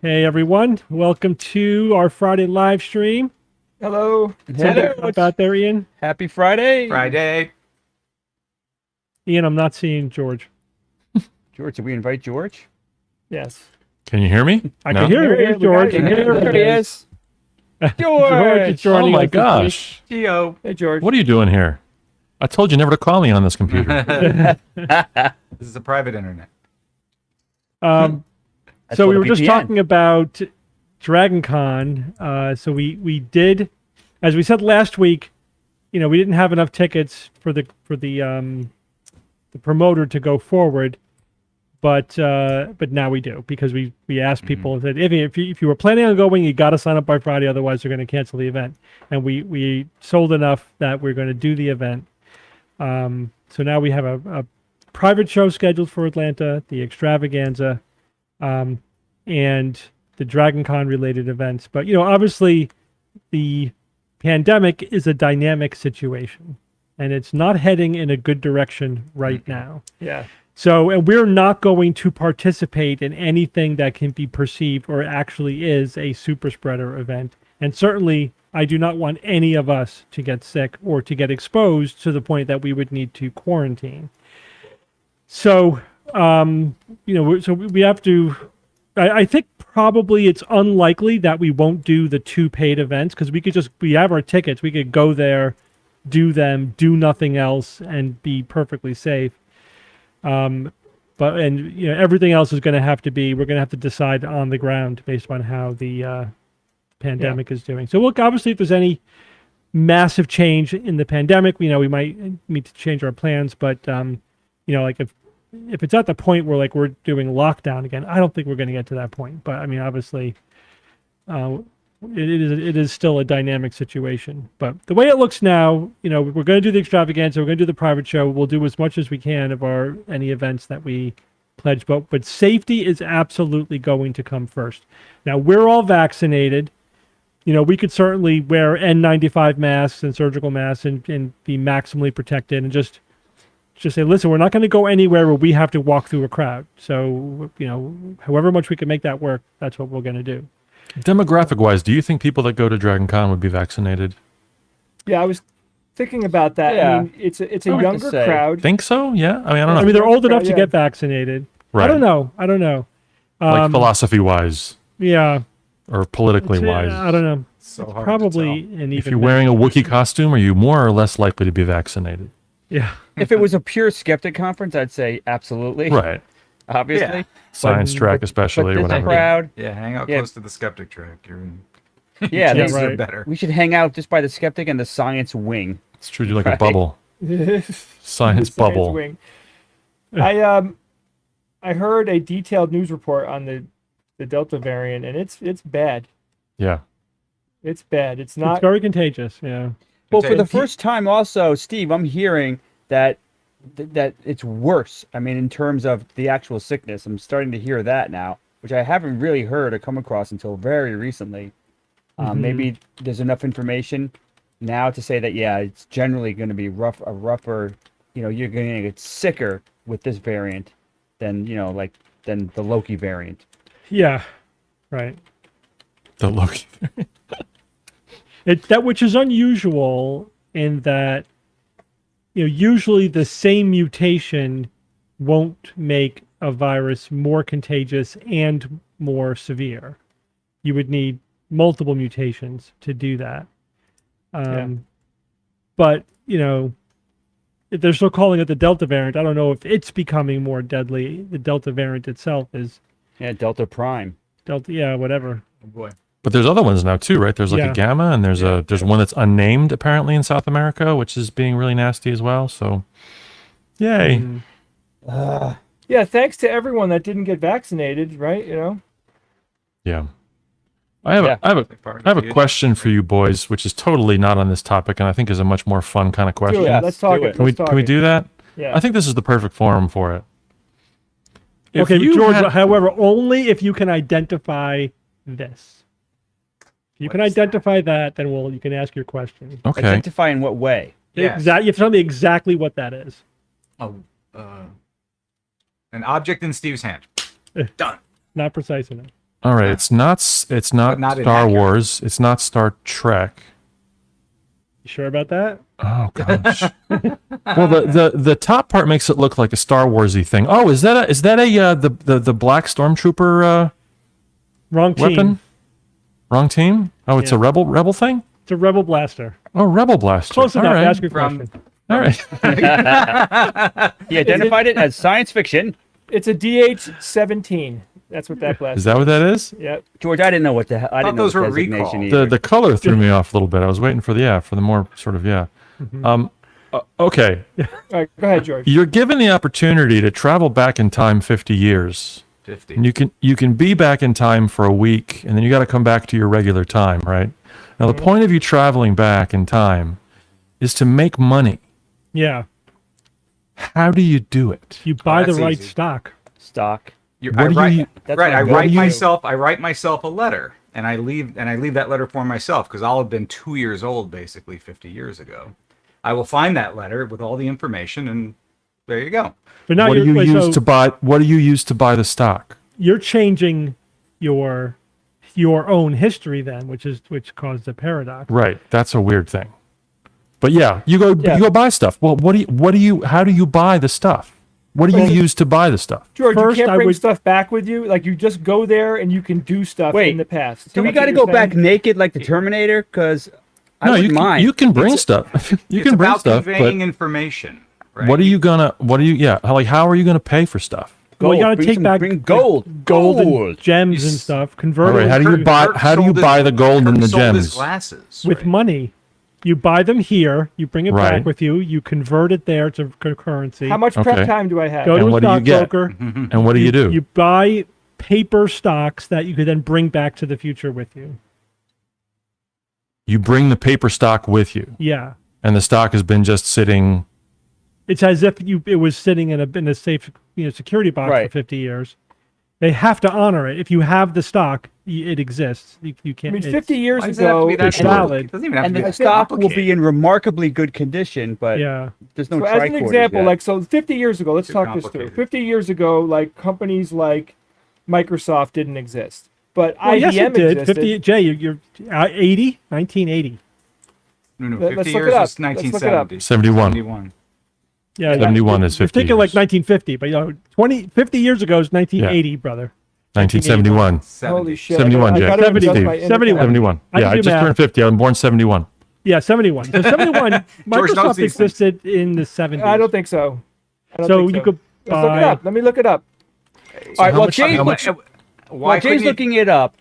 Hey everyone, welcome to our Friday live stream. Hello. Hello. How about there, Ian? Happy Friday. Friday. Ian, I'm not seeing George. George, did we invite George? Yes. Can you hear me? I can hear you, George. There he is. George is Oh joining my us this gosh. Geo. Hey, George. What are you doing here? I told you never to call me on this computer. This is a private internet. week. That's So we called were a just VPN. talking about Dragon Con. So we did, as we said last week, we didn't have enough tickets for the promoter to go forward, but now we do, because we asked people that if you were planning on going, you got to sign up by Friday, otherwise they're going to cancel the event. And we sold enough that we're going to do the event. So now we have a private show scheduled for Atlanta, the extravaganza, and the Dragon Con related events. But obviously the pandemic is a dynamic situation, and it's not heading in a good direction right now. Yeah. So, and we're not going to participate in anything that can be perceived or actually is a super spreader event. And certainly, I do not want any of us to get sick or to get exposed to the point that we would need to quarantine. So, so we have to. I think probably it's unlikely that we won't do the 2 paid events, because we have our tickets. We could go there, do them, do nothing else, and be perfectly safe. But everything else is going to have to be, we're going to have to decide on the ground based on how the pandemic is doing. So look, obviously if there's any massive change in the pandemic, we might need to change our plans, but like if it's at the point where like we're doing lockdown again, I don't think we're going to get to that point. But I mean, obviously, it is still a dynamic situation. But the way it looks now, we're going to do the extravaganza, we're going to do the private show. We'll do as much as we can of any events that we pledge. But safety is absolutely going to come first. Now, we're all vaccinated. We could certainly wear N95 masks and surgical masks and be maximally protected, and just say, listen, we're not going to go anywhere where we have to walk through a crowd. So, however much we can make that work, that's what we're going to do. Demographic-wise, do you think people that go to Dragon Con would be vaccinated? Yeah, I was thinking about that. Yeah. I mean, it's a I would younger say. crowd. Think so? Yeah? I mean, I don't know. I mean, they're old enough to Yeah. get vaccinated. Right. I don't know. Like philosophy-wise Yeah. or politically-wise. I don't know. So hard Probably to an even. If you're wearing a Wookiee costume, are you more or less likely to be vaccinated? Yeah. If it was a pure skeptic conference, I'd say absolutely. Right. Obviously. Yeah. Science track especially, But or this whatever. crowd, tell. Yeah, hang out Yeah. close to the skeptic track. You're in. yeah, Yeah, they- right. Better. we should hang out just by the skeptic and the science wing. It's true, you're like Right. a bubble. Science bubble. Wing. I heard a detailed news report on the Delta variant, and it's bad. Yeah. It's bad. It's It's not. very contagious. Yeah. Well, for the He- first time also, Steve, I'm hearing that it's worse. I mean, in terms of the actual sickness, I'm starting to hear that now, which I haven't really heard or come across until very recently. Maybe there's enough information now to say that, yeah, it's generally going to be rougher, you're going to get sicker with this variant than, than the Loki variant. Yeah. Right. The Loki. Which is unusual in that, usually the same mutation won't make a virus more contagious and more severe. You would need multiple mutations to do that. But, if they're still calling it the Delta variant, I don't know if it's becoming more deadly. The Delta variant itself is Yeah, Delta Prime. Delta, whatever. Oh boy. But there's other ones now too, right? There's like Yeah. a Gamma, and there's one that's unnamed apparently in South America, which is being really nasty as well. So, yay! Yeah, thanks to everyone that didn't get vaccinated, right? Yeah. I have a question for you boys, which is totally not on this topic, and I think is a much more fun kind of question. Yeah, let's talk do it. it. Can we do that? Yeah. I think this is the perfect forum for it. If Okay, you George, had- however, only if you can identify this. If you can identify that, then you can ask your question. okay. Identify in what way? Yes. Exactly. You have to tell me exactly what that is. Oh, an object in Steve's hand. Done. Not precise enough. All right, it's not But not Star inaccurate. Wars. It's not Star Trek. You sure about that? Oh gosh. Well, the top part makes it look like a Star Warsy thing. Oh, is that the black stormtrooper Wrong team. weapon? Wrong team. Oh, it's a Yeah. rebel thing. It's a rebel blaster. Oh, rebel blaster. Close All enough. right. Ask your From- question. All right. He identified it as science fiction. It's a DH-17. That's what that blaster Is that what that is? Yep. George, I didn't know what the hell. I didn't know those the were designation recall. either. The color threw me off a little bit. I was waiting for the more sort of okay. All right, go ahead, George. You're given the opportunity to travel back in time 50 years. 50. And you can be back in time for a week, and then you got to come back to your regular time, right? Now, the point of you traveling back in time is to make money. Yeah. How do you do it? You buy the that's right easy. stock. Stock. What do you- That's right. what I I'm write going myself. I write myself a letter, and I leave that letter for myself because I'll have been 2 years old, basically 50 years ago. I will find that letter with all the information, and there you go. But now What do you're, you use so to buy? What do you use to buy the stock? you're changing your own history then, which caused the paradox. Right. That's a weird thing. But yeah, you go Yeah. buy stuff. Well, how do you buy the stuff? What do you use to buy the stuff? George, First, you can't I bring would- stuff back with you. Like, you just go there and you can do stuff Wait, in the past. Do we That's got to what go you're back saying? naked like the Terminator? Because I No, wouldn't mind. you can bring stuff. You It's can bring about stuff, but conveying information. Right? what are you how are you gonna pay for stuff? Well, you Gold. gotta Bring take some- back bring gold. gold and Gold. gems You and s- stuff. All Convert right, it how do you buy the gold and the gems? Glasses with right? money. You buy them here. You bring it Right. back with you. You convert it there to currency. How much Okay. prep time do I have? Go And to a what do you get? stockbroker. And what do you do? You buy paper stocks that you could then bring back to the future with you. You bring the paper stock with you, Yeah. and the stock has been just sitting. It's as if it was sitting in a safe security box Right. for 50 years. They have to honor it. If you have the stock, it exists. You I can't. mean, it's- 50 years Why does it have to ago, be that Sure. valid? It doesn't even have And to be the that stock will be complicated. in remarkably good condition, but Yeah. there's no so as an tricorders example, yet. like, so 50 years ago, let's Too talk this through. complicated. 50 years ago, like, companies like Microsoft didn't exist, but Well, IBM yes, it did. existed. 50. Jay, you're 80, 1980. No, Let's 50 look years it up. is Let's look it up. 1970. 71. 71. Yeah, 71 is 50 You're thinking like years. 1950, but 50 years ago is 1980, brother. 1971. Holy shit. 71, I Jack. gotta adjust 70, my internet. 71. 71. I Yeah, can I do just math. turned 50. I was born 71. Yeah, 71. So 71, knows Microsoft these things. existed in the 70s. I don't think so. I don't So think you so. could Let's look it buy. up. Let me look it up. All right, how well, much- James, how much- while Why James couldn't you- looking it up,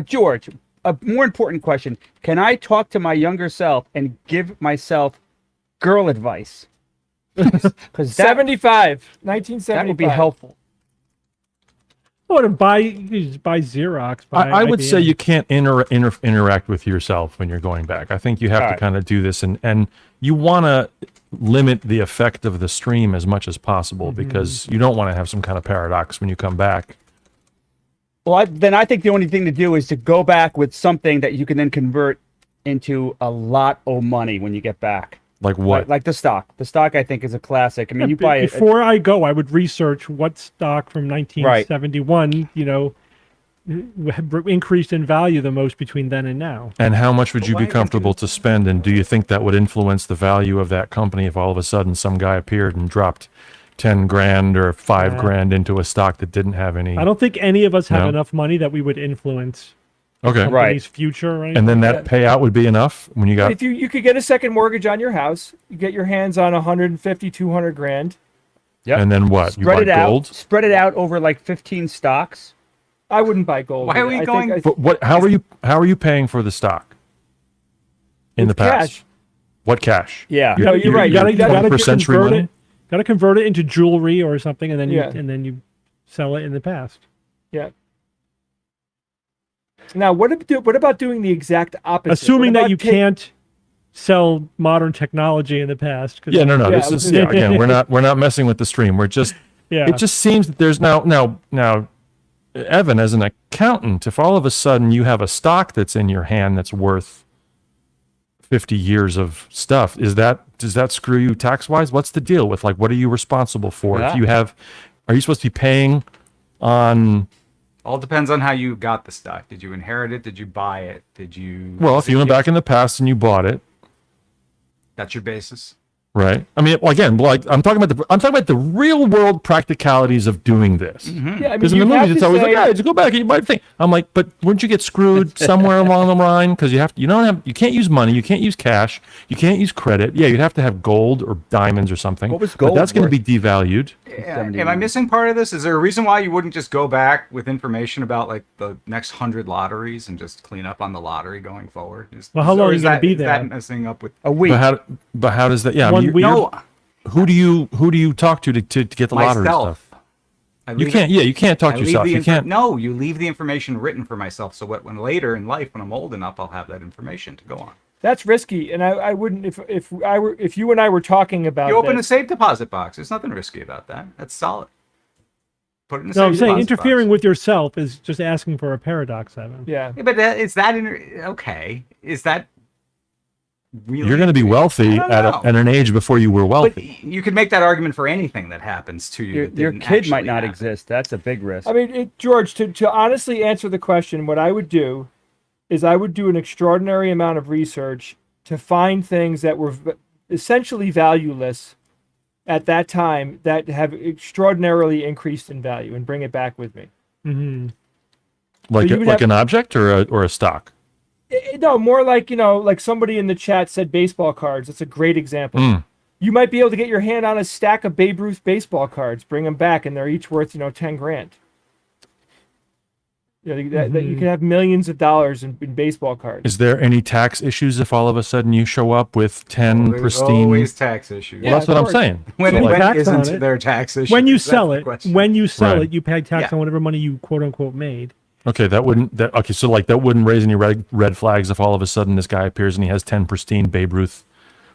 George, a more important question: can I talk to my younger self and give myself girl advice? Because that 1975. would be helpful. Oh, to buy, you just buy Xerox. Buy I would say IBM. you can't interact with yourself when you're going back. I think you have All to right. kind of do this, and you want to limit the effect of the stream as much as possible because you don't want to have some kind of paradox when you come back. Well, then I think the only thing to do is to go back with something that you can then convert into a lot of money when you get back. Like what? Like the stock. The stock, I think, is a classic. I mean, you buy it. Before I go, I would research what stock from 1971, increased in value the most between then and now. And how much would you why be can't comfortable to spend? And do you think that would influence the value of that company if all of a sudden some guy appeared and dropped 10 grand or 5 grand into a stock that didn't have any? I don't think any of us have No. enough money that we would influence Okay. company's Right. future. Right? And then that payout would be enough when you got. If you could get a second mortgage on your house, you get your hands on 150, 200 grand. Yep. And then what? You buy Spread it gold? out. Spread it out over like 15 stocks. I wouldn't buy gold. Why are we I think going- I- But what? How are you paying for the stock? In the With past, cash. what cash? Yeah. No, you're right. You gotta 20% free convert money? it. Got to convert it into jewelry or something, and then Yeah. you sell it in the past. Yeah. Now, what about doing the exact opposite? Assuming What that about you can't sell modern technology in the past. 'cause- Yeah, no. Yeah, This I was is gonna- again. We're not messing with the stream. We're just. yeah. It just seems that there's now. Evan, as an accountant, if all of a sudden you have a stock that's in your hand that's worth 50 years of stuff, does that screw you tax wise? What's the deal with, like, what are you responsible for? Yeah. If you have, are you supposed to be paying on All depends on how you got the stock. Did you inherit it? Did you buy it? Did you? Well, if you went back in the past and you bought it, That's your basis. right? I mean, well, again, like I'm talking about the real world practicalities of doing this. Yeah, I mean, Because in the you have movies, it's to always say, like, just go back and you buy the thing. I'm like, but wouldn't you get screwed somewhere along the line? Because you can't use money, you can't use cash, you can't use credit. Yeah, you'd have to have gold or diamonds or something. What was But gold that's going to be worth? devalued. Am I missing part of this? Is there a reason why you wouldn't just go back with information about like the next 100 lotteries and just clean up on the lottery going forward? Well, how long or are you is gonna that- be is there? that messing up with? A week. But how does that? Yeah, I One mean, week. No, who do you talk to get the lottery myself. stuff? I You leave can't. it- Yeah, you can't talk I to leave yourself. the You infor- can't. No, you leave the information written for myself. So when later in life, when I'm old enough, I'll have that information to go on. that's risky, and I wouldn't if you and I were talking about You open a this, safe deposit box. There's nothing risky about that. That's solid. Put it in a No, safe I'm saying deposit interfering box. with yourself is just asking for a paradox, Evan. yeah. Yeah, but is that okay? Is that really? You're going to be wealthy I don't at, know. at an age before you were But wealthy. you could make that argument for anything that happens to you. that Your didn't kid might actually not happen. exist. That's a big risk. I mean, George, to honestly answer the question, what I would do is I would do an extraordinary amount of research to find things that were essentially valueless at that time that have extraordinarily increased in value and bring it back with me. Hmm. Like you would like have- an object or a stock. No, more like, like somebody in the chat said baseball cards. That's a great example. Mm. You might be able to get your hand on a stack of Babe Ruth baseball cards, bring them back, and they're each worth, 10 grand. That you can have millions of dollars in baseball cards. Is there any tax issues if all of a sudden you show up with 10 There's pristine? always tax issues. Well, that's of what I'm course. saying. When, So, like, when tax on isn't it. there tax issues? When you That's sell the it, question. when you sell Right. it, you pay tax Yeah. on whatever money you quote unquote made. okay, okay, so like that wouldn't raise any red flags if all of a sudden this guy appears and he has 10 pristine Babe Ruth,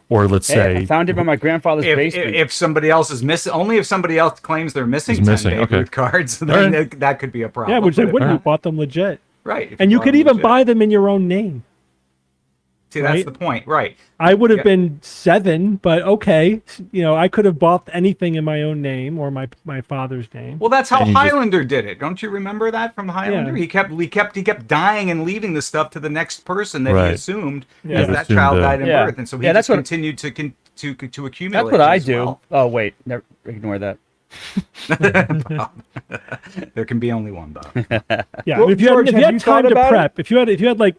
or let's Hey, say I found him in my grandfather's basement. If somebody else is missing, only if somebody else claims they're missing Is 10 missing, Babe okay. Ruth cards, then All right. that could be a problem. Yeah, which they But wouldn't if- have bought them legit. Right. if And you bought could them even legit. buy them in your own name. See, that's right? the point. Right. I would have Yeah. been 7, but okay. I could have bought anything in my own name or my father's name. Well, that's how And you just- Highlander did it. Don't you remember that from Highlander? Yeah. He kept dying and leaving the stuff to the next person that he Right. assumed Yeah. as He that assumed, child died in Yeah. birth, and so he Yeah, that's just what- continued to accumulate. That's what I his do. wealth. Oh wait, never ignore that. There can be only one, Bob. Yeah, Well, if you George, had, if you have had you time thought to about prep, if you had like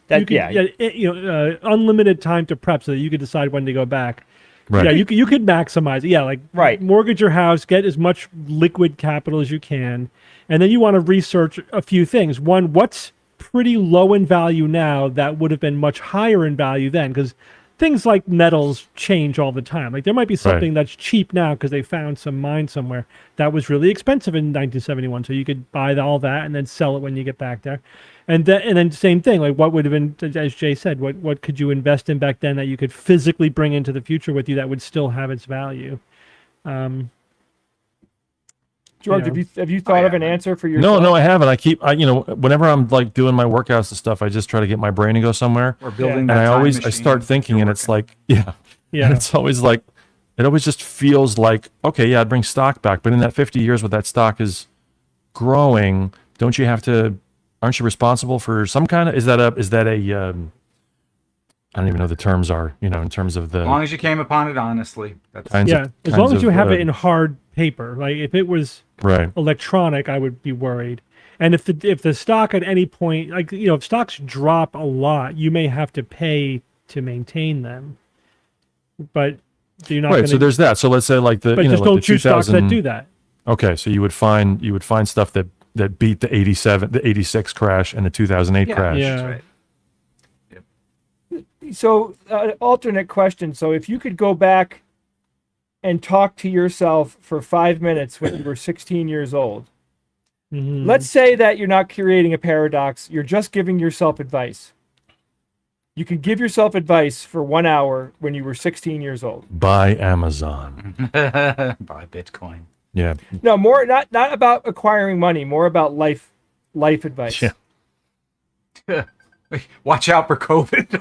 That you could, yeah. unlimited time to prep so that you could decide when to go back. Right. Yeah, you could maximize it. Yeah, like Right. mortgage your house, get as much liquid capital as you can, and then you want to research a few things. One, what's pretty low in value now that would have been much higher in value then? Because things like metals change all the time. Like there might be something that's cheap now because they found some mine somewhere that was really expensive in 1971. So you could buy all that and then sell it when you get back there. And then same thing, like what would have been, as Jay said, what could you invest in back then that you could physically bring into the future with you that would still have its value? George, Yeah. have you thought of an answer for yourself? No, I haven't. Whenever I'm like doing my workouts and stuff, I just try to get my brain to go somewhere. Or building And that I time always, I machine. start thinking and it's like, yeah. Yeah. And it's always like, it always just feels like, okay, yeah, I'd bring stock back. But in that 50 years where that stock is growing, aren't you responsible for some kind of, is that a, I don't even know the terms are, in terms of the As long as you came upon it honestly, that's kinds Yeah, of, as kinds long as you of, have it in hard paper. Like if it was right. electronic, I would be worried. And if the stock at any point, like if stocks drop a lot, you may have to pay to maintain them. But you're not Right. going So there's that. So let's say like the, But you know, just like don't the choose stocks that 2000 do that. Okay. So you would find stuff that beat the 86 crash and the 2008 Yeah. crash. Yeah. that's right. So, alternate question. So, if you could go back and talk to yourself for 5 minutes when you were 16 years old, Mhm. let's say that you're not creating a paradox, you're just giving yourself advice. You could give yourself advice for 1 hour when you were 16 years old. Buy Amazon. Buy Bitcoin. Yeah. No, more not about acquiring money, more about life advice. Yeah. Watch out for COVID.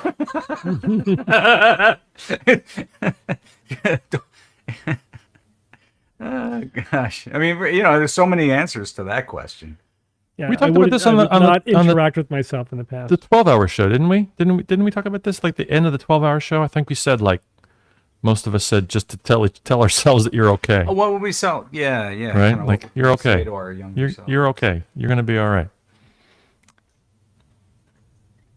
Oh, gosh. I mean, there's so many answers to that question. Yeah, We talked I about would this I on the- would on the- not on the- interact with myself in the past. The 12-hour show, didn't we? Didn't we talk about this? Like the end of the 12-hour show? I think we said like most of us said just to tell ourselves that you're okay. Oh, what would we sell? Yeah, yeah. Right? kinda Like, what you're we'd say okay. to our younger self. You're okay. You're gonna be all right.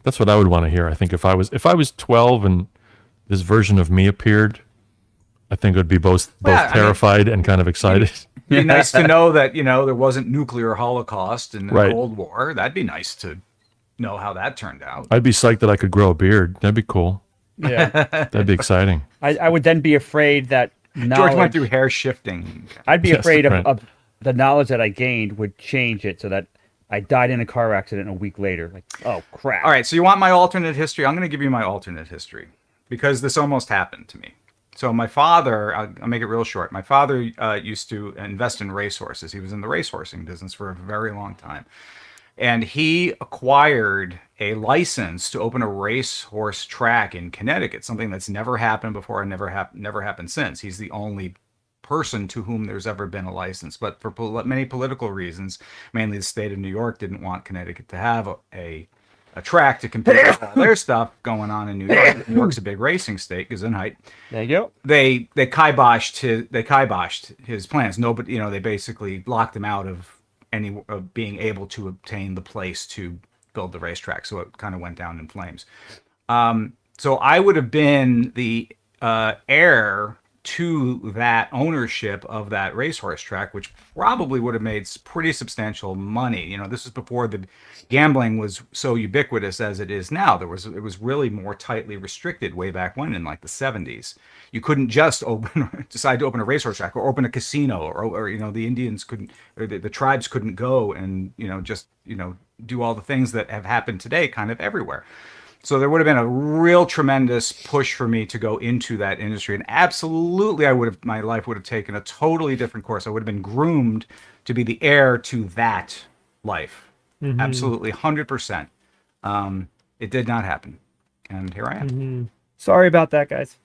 That's what I would want to hear. I think if I was 12 and this version of me appeared, I think it would be both Well, I mean- terrified and kind of excited. It'd be nice to know that, there wasn't nuclear holocaust in the Right. Cold War. That'd be nice to know how that turned out. I'd be psyched that I could grow a beard. That'd be cool. Yeah. That'd be exciting. I would then be afraid that George knowledge. went through hair shifting. I'd be Yes, afraid right. of the knowledge that I gained would change it so that I died in a car accident a week later. Like, oh crap! All right, so you want my alternate history? I'm going to give you my alternate history because this almost happened to me. So my father, I'll make it real short. My father used to invest in racehorses. He was in the racehorsing business for a very long time. And he acquired a license to open a racehorse track in Connecticut, something that's never happened before and never happened since. He's the only person to whom there's ever been a license. But for many political reasons, mainly the state of New York didn't want Connecticut to have a track to compete with all their stuff going on in New York. New York's a big racing state, Gesundheit. There you go. They kiboshed his plans. Nobody, they basically locked him out of being able to obtain the place to build the racetrack. So it kind of went down in flames. So I would have been the heir to that ownership of that racehorse track, which probably would have made pretty substantial money. This is before the gambling was so ubiquitous as it is now. It was really more tightly restricted way back when in like the 70s. You couldn't just decide to open a racehorse track or open a casino or the Indians couldn't, or the tribes couldn't go and do all the things that have happened today kind of everywhere. So there would have been a real tremendous push for me to go into that industry. And absolutely, my life would have taken a totally different course. I would have been groomed to be the heir to that life. Mm-hmm. Absolutely, 100%. It did not happen. And here I am. Mm-hmm. Sorry about that, guys.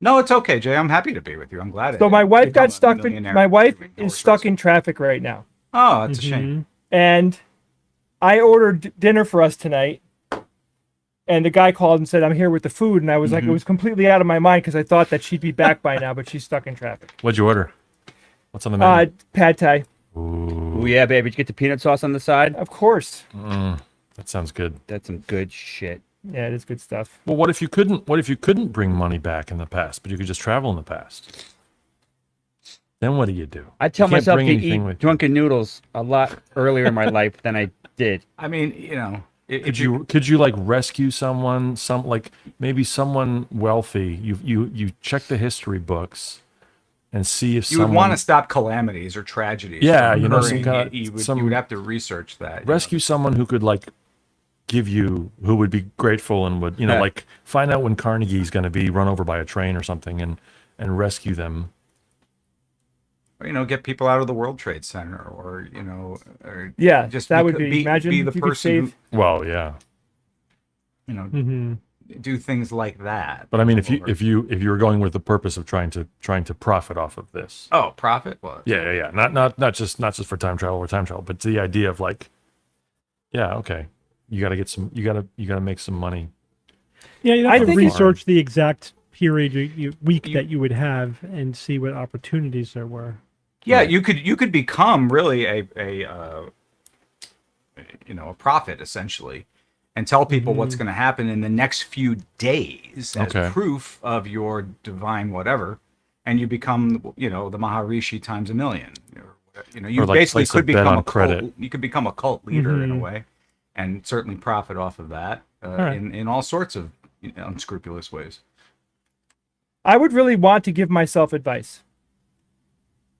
No, it's okay, Jay. I'm happy to be with you. I'm glad. So my wife become got a stuck. millionaire My wife doing is horse stuck racing. in traffic right now, Oh, that's a shame. and I ordered dinner for us tonight. And the guy called and said, "I'm here with the food," and I was like, it was completely out of my mind because I thought that she'd be back by now, but she's stuck in traffic. What'd you order? What's on the menu? Pad thai, Oh yeah, baby. Did you get the peanut sauce on the side? of course. That sounds good. That's some good shit. Yeah, it is good stuff. Well, what if you couldn't bring money back in the past, but you could just travel in the past? Then what do you do? I tell You can't myself bring to anything eat with you. drunken noodles a lot earlier in my life than I did. I mean, Could you like rescue someone, maybe someone wealthy? You check the history books and see if you someone would want to stop calamities or tragedies. Yeah, from some occurring. kind of- you some- would have to research that. rescue someone who could give you, who would be grateful and would Yeah. find out when Carnegie's going to be run over by a train or something and rescue them. Or, get people out of the World Trade Center, or or Yeah, just that would be. Imagine be the if you could person save. Well, yeah, who Mm-hmm. do things like that. but I mean, if Or- you were going with the purpose of trying to profit off of this, profit, well, yeah, not just for time travel, but the idea of yeah, okay, you got to get some, you got to make some money. Yeah, you I have to think research the exact period, week that you would have, and see what opportunities there were. yeah, you could become really a prophet essentially, and tell people what's going to happen in the next few days as Okay. proof of your divine whatever, and you become the Maharishi times a million. You Or, basically place a could bet become on a credit. cult. You could become a cult leader in a Mhm. way, and certainly profit off of that right. in all sorts of unscrupulous ways. I would really want to give myself advice.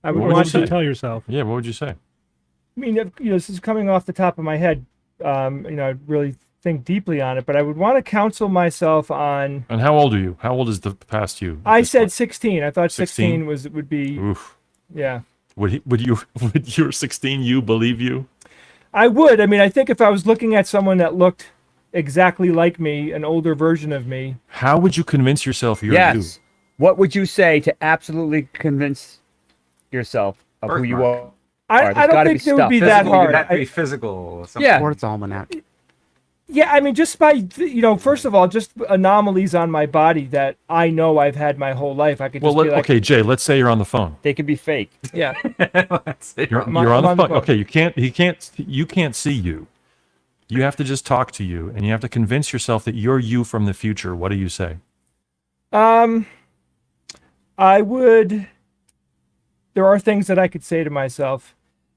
I would What would want you To to. say? tell yourself. Yeah, what would you say? I mean, this is coming off the top of my head. I really think deeply on it, but I would want to counsel myself on. And how old are you? How old is the past you? at I this said point? 16. I thought 16? 16 would be. Oof. Yeah, Would your 16 you believe you? I would. I mean, I think if I was looking at someone that looked exactly like me, an older version of me. How would you convince yourself you're Yes. What would you say to absolutely convince yourself of who you Birthmark. are? There's I don't gotta think be it would stuff. be that Physical, hard. you'd have to I- be physical. Or something. Yeah. Sports almanac. Yeah, I mean, just by first of all, just anomalies on my body that I know I've had my whole life. I could Well, just be like, okay, Jay. Let's say you're on the phone. They could be fake. yeah, You're, I'm you're on the on the phone. phone. Okay, you can't see you. You have to just talk to you, and you have to convince yourself that you're you from the future. What do you say? I would. There are things that I could say to myself.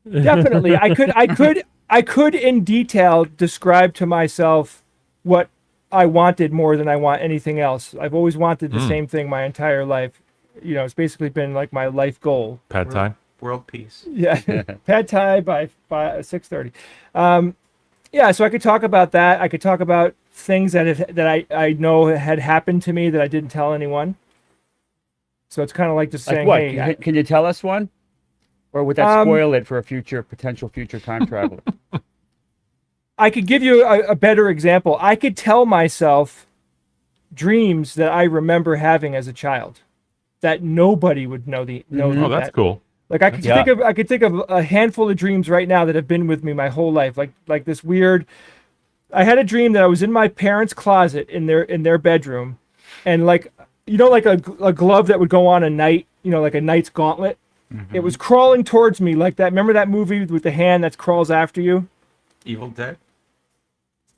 Definitely, I could in detail describe to myself what I wanted more than I want anything else. I've always wanted the same thing my entire life. It's basically been like my life goal. Pad Thai? World peace. Yeah, pad thai by 6:30. Yeah, so I could talk about that. I could talk about things that I know had happened to me that I didn't tell anyone. So it's kind of like just Like saying, what? hey, Can you tell us one? Or would that spoil it for a potential future time traveler? I could give you a better example. I could tell myself dreams that I remember having as a child that nobody would know Oh, that's that. cool. Like I could think of a handful of dreams right now that have been with me my whole life. Like this weird. I had a dream that I was in my parents' closet in their bedroom, and like a glove that would go on a knight, like a knight's gauntlet. It was crawling towards me like that. Remember that movie with the hand that crawls after you? Evil Dead.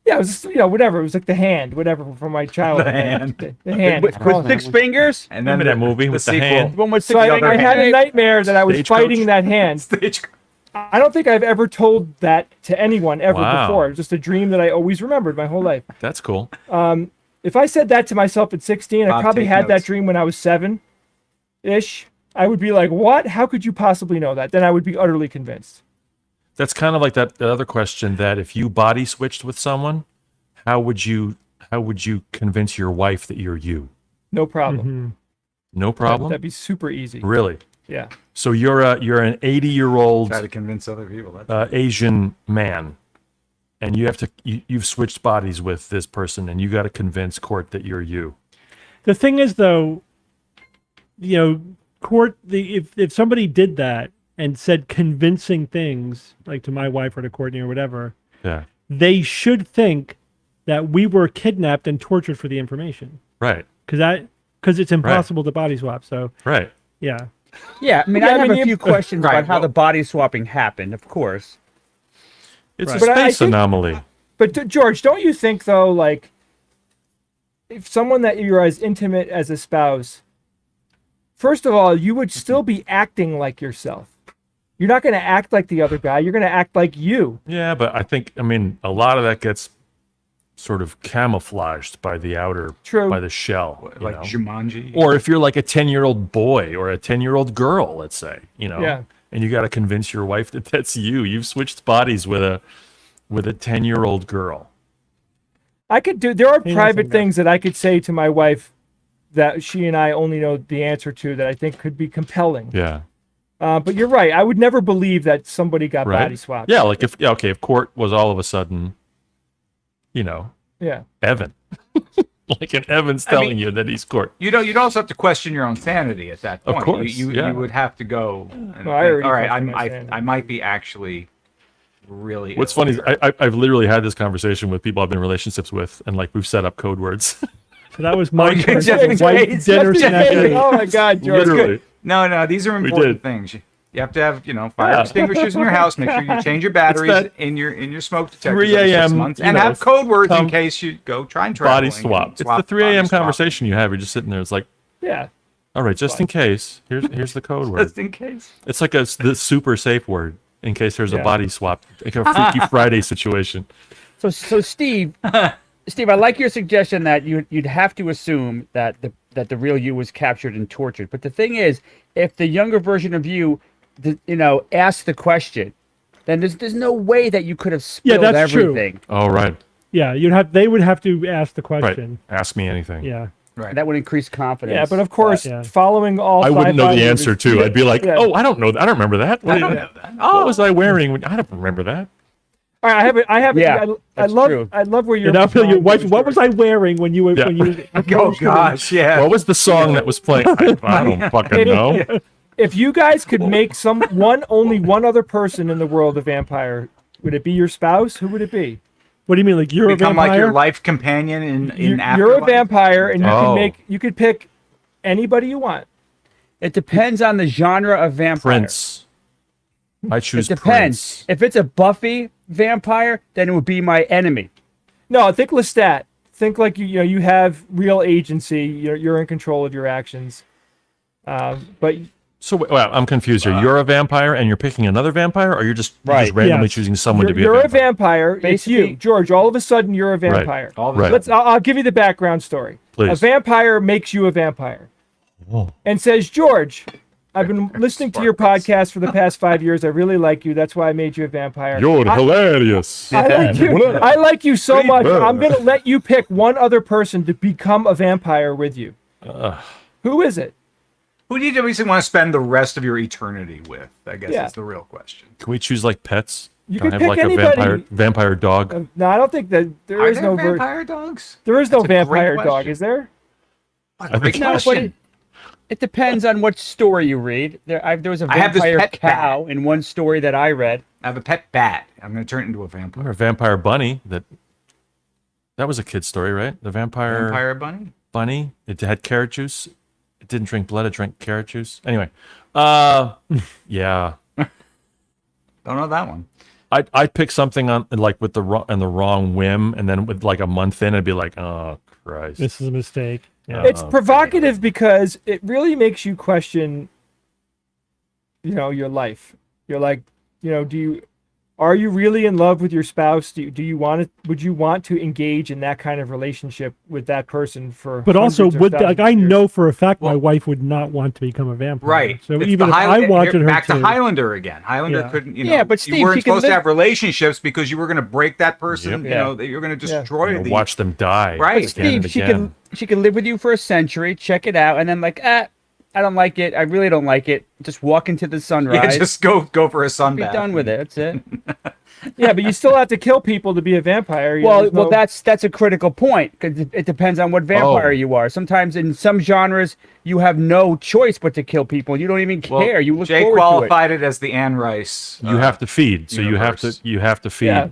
Yeah, it was whatever. It was like the hand, whatever from my childhood. The hand. The hand. with six fingers? And Remember that movie with the sequel. hand? One with six So I fingers. had a nightmare that I was Stagecoach? fighting that hand. Stage. I don't think I've ever told that to anyone ever Wow. before. It was just a dream that I always remembered my whole life. That's cool. If I said that to myself at 16, I Bob, probably take had that notes. dream when I was 7-ish. I would be like, what? How could you possibly know that? Then I would be utterly convinced. That's kind of like that other question that if you body switched with someone, how would you convince your wife that you're you? No problem. No problem. That'd be super easy. Really? Yeah. So you're an 80-year-old Try to convince other people. That's Asian man, and you've switched bodies with this person, and you got to convince Court that you're you. The thing is, though, Court, if somebody did that and said convincing things, like to my wife or to Courtney or whatever, Yeah. they should think that we were kidnapped and tortured for the information. Right. Because it's impossible to body swap. So, Right. yeah. Yeah, I mean, Yeah, I I have mean, a few questions right, about how well- the body swapping happened, of course. It's Right. a But I space think- anomaly. But George, don't you think though, like, if someone that you're as intimate as a spouse, first of all, you would still be acting like yourself. You're not going to act like the other guy. You're going to act like you. Yeah, but I mean, a lot of that gets sort of camouflaged by the outer, True. by the shell. you like know? Jumanji. Or if you're like a 10-year-old boy or a 10-year-old girl, let's say, Yeah. and you got to convince your wife that that's you. You've switched bodies with a 10-year-old girl. I could do. There are Hang on a private second, things that I could say to my wife that she and I only know the answer to that I think could be compelling. Yeah. But you're right. I would never believe that somebody got Right. body swapped. Yeah, like if Court was all of a sudden, Yeah. Evan. Like an Evan's telling you that he's Court. You'd also have to question your own sanity at that Of point. course, you yeah. would have to go. And I think, already all right, questioned my sanity. I might be actually really. What's ill funny is here." I've literally had this conversation with people I've been in relationships with, and like we've set up code words. So that was my you turn. just- White just- dinner just- snack. Oh my God, George. literally. No, these are We important did. things. You have to have, fire Yeah. extinguishers in your house. Make sure you change your batteries that in your smoke detectors 3 every 6 a.m., months, you and know, have code words in come- case you go try and travel. Body swap. It's the 3 a.m. conversation you have. You're just sitting there. It's like, Yeah. all right, just in case. Here's the code word. Just in case. It's like the super safe word in case there's a Yeah. body swap, like a Freaky Friday situation. So Steve, Steve, I like your suggestion that you'd have to assume that the real you was captured and tortured. But the thing is, if the younger version of you, asked the question, then there's no way that you could have spilled that's true. everything. Oh, right. Yeah, they would have to ask the Right. question. Ask me anything. Yeah. Right. That would increase confidence. Yeah, but of course, Yeah. following all I wouldn't know sci-fi the answer movies- too. I'd be like, Yeah. oh, I don't know. I don't remember that. What, I don't know that. Oh, what was I wearing? I don't remember that. All right, I have Yeah, I that's love true. I love where you're. And I'll feel you. going, What was I wearing when you were Yeah. when you? oh gosh, yeah. What was the song that was playing? I don't fucking know. If you guys could make only one other person in the world a vampire, would it be your spouse? Who would it be? What do you mean? Like you're Become a vampire? like your life companion in You're a afterlife? vampire, and Oh. you could pick anybody you want. It depends on the genre of vampire. Prince. I choose It depends. Prince. If it's a Buffy vampire, then it would be my enemy. No, think Lestat. Think like you have real agency. You're in control of your actions. But So well, I'm confused here. You're a vampire and you're picking another vampire, or you're just Right. randomly Yes. choosing someone to be you're a vampire? It's you, Basically- George. All of a sudden, you're a vampire. All of a Right. sudden. I'll give you the background story. Please. A vampire makes you a vampire, and says, "George, I've been listening to your podcast for the past 5 years. I really like you. That's why I made you a vampire. You're hilarious. I like you. I like you so much. Creeper. I'm gonna let you pick one other person to become a vampire with you. Who is it? Who do you obviously want to spend the rest of your eternity with? I guess Yeah. is the real question. Can we choose like pets? You Can I can have pick like anybody. a vampire dog? No, I don't think that there Are is there no vampire dogs? there is no That's a great vampire dog. question. Is there? What a great No, but question. it depends on what story you read. There was a I have this vampire pet cow in one story that I read. I have a pet bat. I'm going to turn it into a Or vampire. a vampire bunny? That was a kid's story, right? The vampire Bunny? bunny. It had carrot juice. It didn't drink blood. It drank carrot juice. Anyway, yeah. Don't know that one. I'd pick something on like with the wrong whim, and then with like a month in, I'd be like, oh Christ. This is a mistake. Yeah. It's provocative because it really makes you question, your life. You're like, are you really in love with your spouse? Would you want to engage in that kind of relationship with that person for? But also, hundreds or would thousands like of I years? know for a fact my Well- wife would not want to become a vampire. Right. So It's even the if I wanted her back to to, Highlander again. Highlander Yeah. couldn't, Yeah, but Steve, you weren't she can supposed to live- have relationships because you were going to break that person. Yep. You Yeah. know, that you're going to destroy the. Watch them die. Right. But Again and Steve, again. she can live with you for a century, check it out, and then I don't like it. I really don't like it. Just walk into the Yeah, sunrise. just go for a be sunbath. done with it. That's it. Yeah, but you still have to kill people to be a vampire. Well, that's a critical point because it depends on what vampire Oh. you are. Sometimes in some genres you have no choice but to kill people. You don't even Well, care. You look Jay forward qualified it as the Anne Rice. You have to feed, so universe. you have to feed Yeah.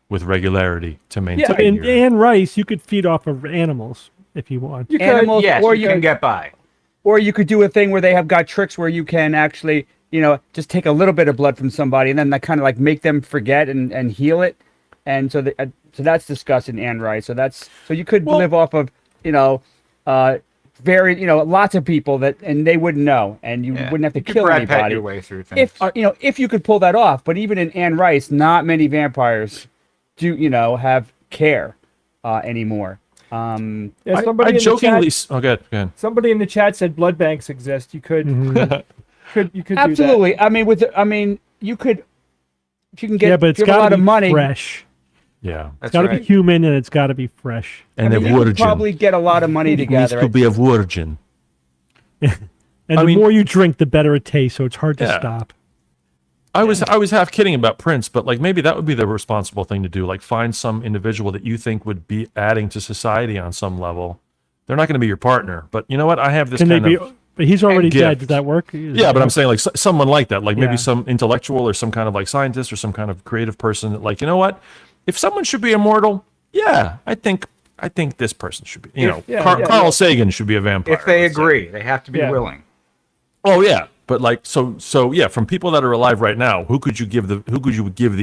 with regularity to maintain. Yeah, in your- Anne Rice, you could feed off of animals if you want. you to animals, Yes, or you can get by. or you could do a thing where they have got tricks where you can actually, just take a little bit of blood from somebody and then that kind of like make them forget and heal it. And so that's discussed in Anne Rice. So you could Well- live off of, lots of people and they wouldn't know, and you Yeah. wouldn't have to You could kill Brad Pitt anybody. your way through things. If you could pull that off. But even in Anne Rice, not many vampires do, have care anymore. Yeah, I somebody in the jokingly. chat, Oh, good. somebody in the chat said blood banks exist. You could, you could Absolutely. I mean, you could, if you can get, Yeah, but if it's you have a got lot to of be money, fresh. Yeah. It's That's got to right. be human and it's got to be fresh. And I a mean, you could virgin. probably get a lot of money It needs together. to be a virgin. And I the mean- more you drink, the better it tastes. So it's hard to Yeah. stop. I was half kidding about Prince, but like maybe that would be the responsible thing to do. Like find some individual that you think would be adding to society on some level. They're not going to be your partner, but you know what? I have this Can they kind be? of But he's already gift. dead. Does that work? yeah. But I'm saying like someone like that, like Yeah. maybe some intellectual or some kind of like scientist or some kind of creative person that like you know what? If someone should be immortal, yeah, I think this person should be. Carl Sagan should be a vampire. if they let's say. agree, they have to be Yeah. willing. Oh yeah, but like so yeah, from people that are alive right now, who could you give the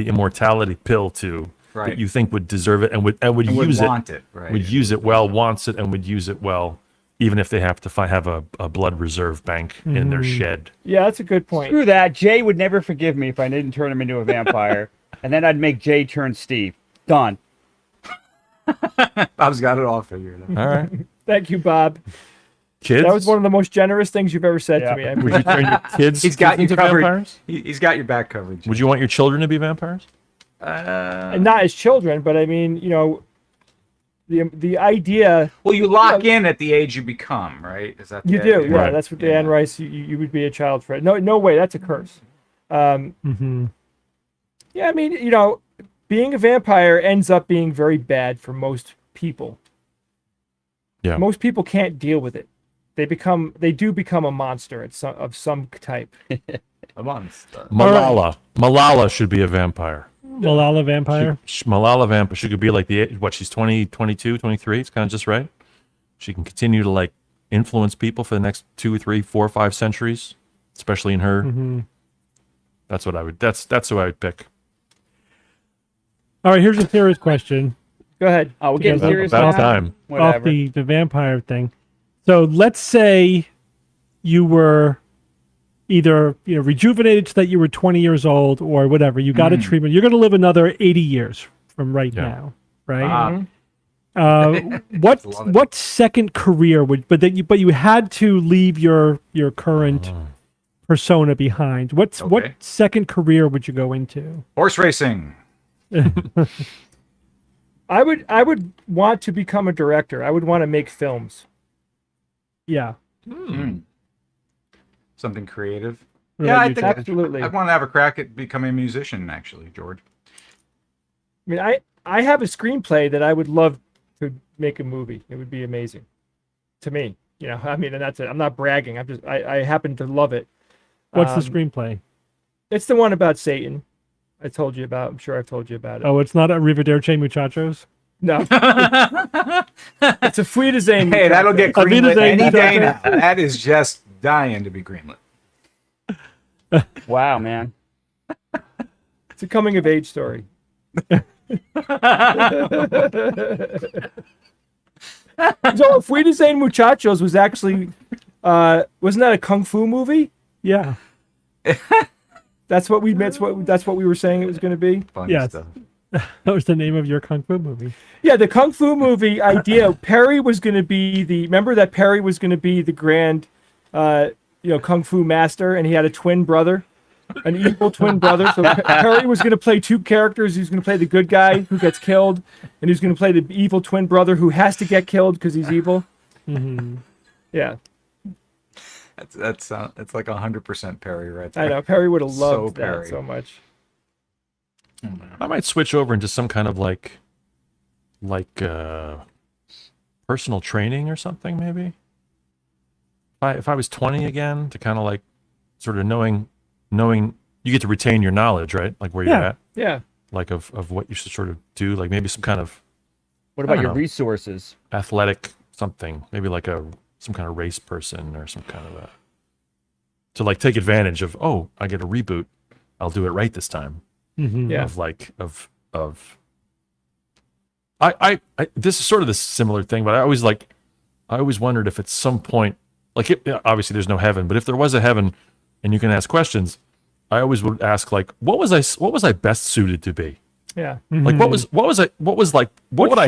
immortality pill to Right. that you think would deserve it and would And would use want it, right. would use it well, wants it, and would use it well, even if they have to have a blood reserve bank in their shed. Yeah, that's a good point. Screw that. Jay would never forgive me if I didn't turn him into a vampire. And then I'd make Jay turn Steve. Done. Bob's got it all figured out. All right, Thank you, Bob. kids. That was one of the most generous things you've ever said Yeah. to me. I Would you turn your kids? He's got you into covered. vampires? He's got your back covered. Would you want your children to be vampires? and not as children, but I mean, the idea Well, you lock in at the age you become, right? Is that the you do, idea? yeah. Right. That's what the Yeah. Anne Rice. You would be a child for it. No way. That's a curse. Mm-hmm. Yeah, I mean, being a vampire ends up being very bad for most people. Yeah. Most people can't deal with it. they do become a monster of some type. A monster. Malala should be a vampire. Malala vampire. Malala vampire. She could be like she's 20, 22, 23. It's kind of just right. She can continue to like influence people for the next 2, 3, 4, 5 centuries, especially in her. Mm-hmm. That's what I would. That's who I would pick. All right, here's a serious question. Go ahead. Oh, we're getting About- serious about now? time. Off Whatever. the vampire thing. So let's say you were either rejuvenated so that you were 20 years old or whatever. You got a treatment. You're going to live another 80 years from right Yeah. now, right? Mhm. What second career would but you had to leave your current persona behind. What Okay. second career would you go into? Horse racing. I would want to become a director. I would want to make films. Yeah. Something creative. What Yeah, about I you, think Ted? Absolutely. I want to have a crack at becoming a musician, actually, George. I mean, I have a screenplay that I would love to make a movie. It would be amazing to me. I mean, and that's it. I'm not bragging. I happen to love it. What's the Um, screenplay? It's the one about Satan. I told you about. I'm sure I've told you about it. Oh, it's not Arrivederci Muchachos? No, it's a Frida Zane. Hey, that'll get I mean, greenlit is that- any day now. That is just dying to be greenlit. Wow, man. It's a coming of age story. So Frida Zane Muchachos was actually wasn't that a kung fu movie? Yeah. That's what we meant. That's what we were saying it was going to be. Funny Yes. stuff. That was the name of your kung fu movie. Yeah, the kung fu movie idea. Perry was going to be remember that Perry was going to be the grand, kung fu master, and he had a twin brother, an evil twin brother. So Perry was going to play two characters. He was going to play the good guy who gets killed, and he was going to play the evil twin brother who has to get killed because he's evil. Mm-hmm. Yeah, That's like 100% Perry right there. I know. Perry would have So loved that Perry. so much. I might switch over into some kind of like personal training or something, maybe. If I was 20 again, to kind of like sort of knowing you get to retain your knowledge, right? Like where you're Yeah. at, Yeah, like of what you should sort of do, like maybe some kind of What I about don't your know. resources? athletic something, maybe like some kind of race person or some kind of to like take advantage of, oh, I get a reboot, I'll do it right this time. Mm-hmm. Yeah. Of like of I this is sort of the similar thing, but I always wondered if at some point, like obviously there's no heaven, but if there was a heaven and you can ask questions, I always would ask like, what was I best suited to be? yeah. Like what was What would should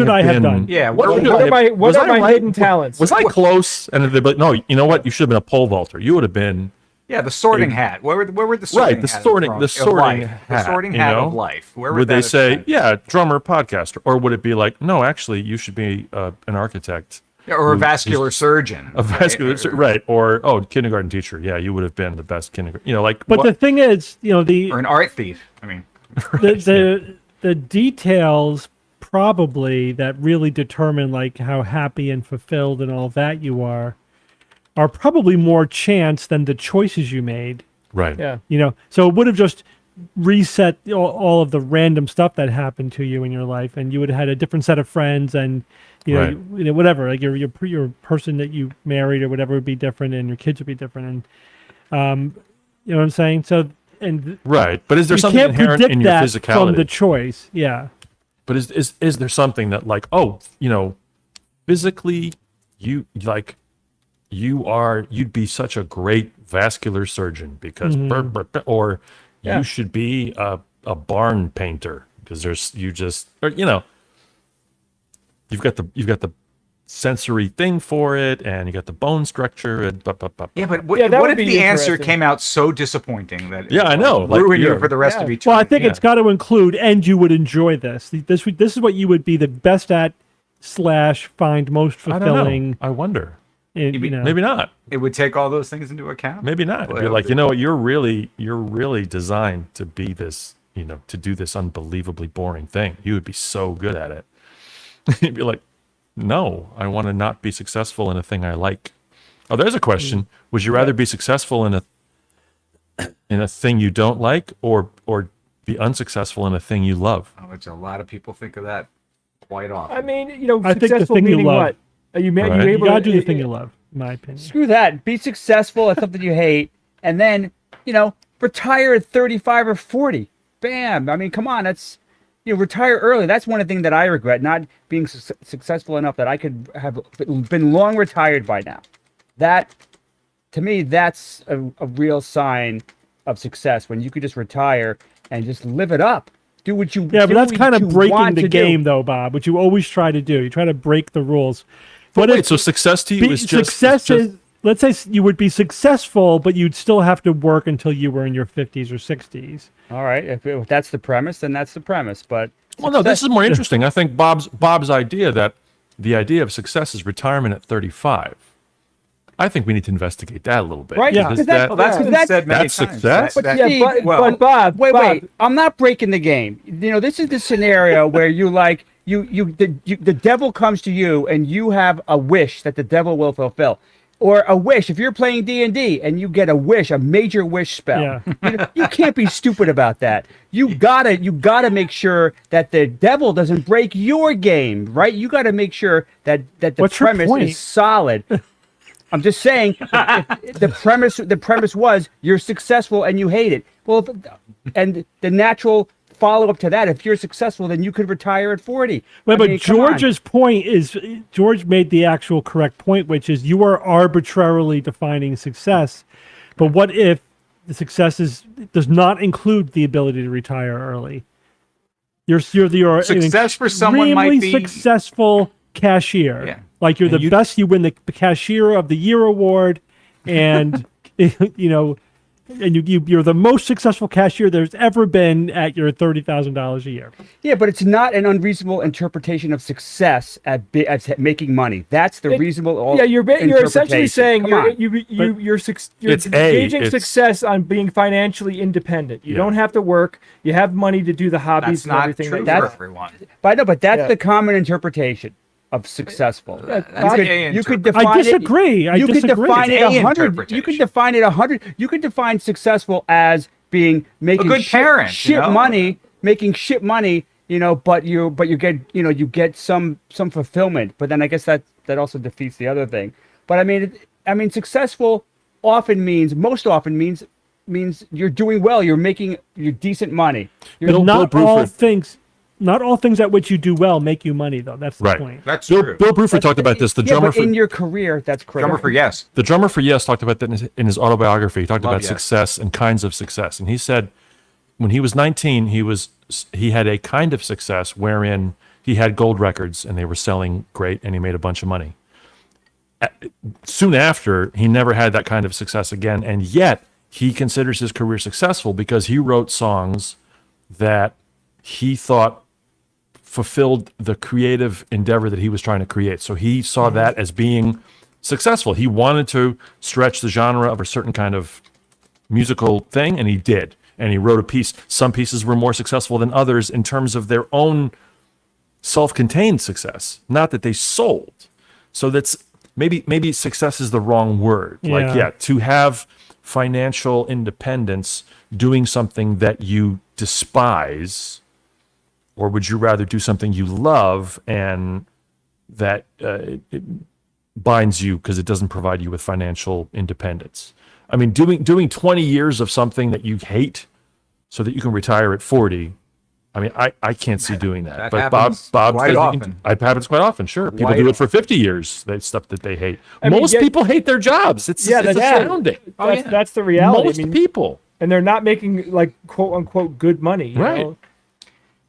I have done? Yeah. What what- would What I are my have- was I my right? hidden talents? Was I close? And they'd be like, no, you know what? You should have been a pole vaulter. You would have been yeah, the sorting hat. Where were the sorting the hat sorting- from- the of sorting life? hat, The sorting you hat know? of life. Where would they that say, have been? yeah, drummer, podcaster, or would it be like, no, actually, you should be an architect, Yeah, or a vascular surgeon? a vascular, right? Or kindergarten teacher. Yeah, you would have been the best kindergarten. Like, But what- the thing is, the Or an art thief. I mean, the details probably that really determine like how happy and fulfilled and all that you are probably more chance than the choices you made. right? Yeah. So it would have just reset all of the random stuff that happened to you in your life, and you would have had a different set of friends, and Right. whatever, like your person that you married or whatever would be different, and your kids would be different, and you know what I'm saying. So and Right. But is there you something can't inherent predict in your that physicality? from the choice. Yeah. But is there something that like, physically you'd be such a great vascular surgeon because or Yeah. you should be a barn painter because you've got the sensory thing for it and you got the bone structure and yeah, but Yeah, that what would if be the answer interesting. came out so disappointing that Yeah, I know, like, ruin you you're- for the rest Yeah. of eternity? Well, I think Yeah. it's got to include, and you would enjoy this. This is what you would be the best at / find most I don't know. fulfilling. I wonder. Maybe Maybe not. It would take all those things into account. Maybe not. It'd be Well, like, you're really designed to be this, to do this unbelievably boring thing. You would be so good at it. You'd be like, no, I want to not be successful in a thing I like. Oh, there's a question. Would you rather be successful in a thing you don't like, or be unsuccessful in a thing you love? Oh, which a lot of people think of that quite often. I mean, I think the successful thing you meaning love. what? Are you, Right. you You able gotta to do the thing you love, in my opinion. Screw that. Be successful at something you hate, and then, retire at 35 or 40. Bam. I mean, come on. That's, retire early. That's one of the things that I regret, not being successful enough that I could have been long retired by now. That, to me, that's a real sign of success, when you could just retire and just live it up. Do what you Yeah, but do that's what kind you of breaking want the to do. game, though, Bob, which you always try to do. You try to break the rules. But What wait, if so success to you is just success is just, is, let's say you would be successful, but you'd still have to work until you were in your 50s or 60s. All right. If that's the premise, then that's the premise. But well, no, this is more interesting. I think Bob's idea that the idea of success is retirement at 35. I think we need to investigate that a little bit. Right, yeah. Because because Well, that's been that's- said many that's times. success. That- Yeah, that- but Bob, wait. I'm not breaking the game. This is the scenario where the devil comes to you and you have a wish that the devil will fulfill, or a wish. If you're playing D&D and you get a wish, a major wish spell, you can't be stupid about that. You gotta make sure that the devil doesn't break your game, right? You gotta make sure that the What's your premise point? is solid. I'm just saying, if the premise was you're successful and you hate it. Well, and the natural follow-up to that, if you're successful, then you could retire at 40. But I mean, come on. George's point is, George made the actual correct point, which is you are arbitrarily defining success. But what if the success does not include the ability to retire early? You're an Success for someone might extremely be- successful cashier. Yeah. Like you're the best, you win the cashier of the year award, and and you're the most successful cashier there's ever been at your $30,000 a year. Yeah, but it's not an unreasonable interpretation of success at making money. That's the reasonable. Yeah, you're essentially interpretation. saying Come you're on. you're It's gauging success on being financially independent. You don't have to work. You have money to do the hobbies That's and not everything. true that you for want. everyone. But that's Yeah. the common interpretation of successful. That's You could a define I disagree. it. You could define it It's a 100. You interpretation. could define it 100. You could define successful as being making good parent, shit money, making shit money. But you get you get some fulfillment. But then I guess that also defeats the other thing. But I mean successful most often means you're doing well. You're making decent money. But Bill not all things at which you do well make you money, though. That's the Right. point. That's true. Bill Bruford talked about this. The drummer but in your career, that's critical. Drummer for Yes. The drummer for Yes talked about that in his autobiography. He talked Love about Yes. success and kinds of success, and he said when he was 19, he had a kind of success wherein he had gold records and they were selling great, and he made a bunch of money. Soon after, he never had that kind of success again, and yet he considers his career successful because he wrote songs that he thought fulfilled the creative endeavor that he was trying to create. So he saw that as being successful. He wanted to stretch the genre of a certain kind of musical thing, and he did. And he wrote a piece. Some pieces were more successful than others in terms of their own self-contained success, not that they sold. So that's maybe success is the wrong word. To have financial independence doing something that you despise, or would you rather do something you love and that it binds you because it doesn't provide you with financial independence? I mean, doing 20 years of something that you hate so that you can retire at 40. I mean, I can't see doing that. That But happens Bob quite says often. it happens quite often. Sure, people Quite do it for 50 years. That stuff that they hate. I mean, Most yeah- people hate their jobs. It's astounding. That's the reality. Most people. And they're not making like quote unquote good money. You Right. know?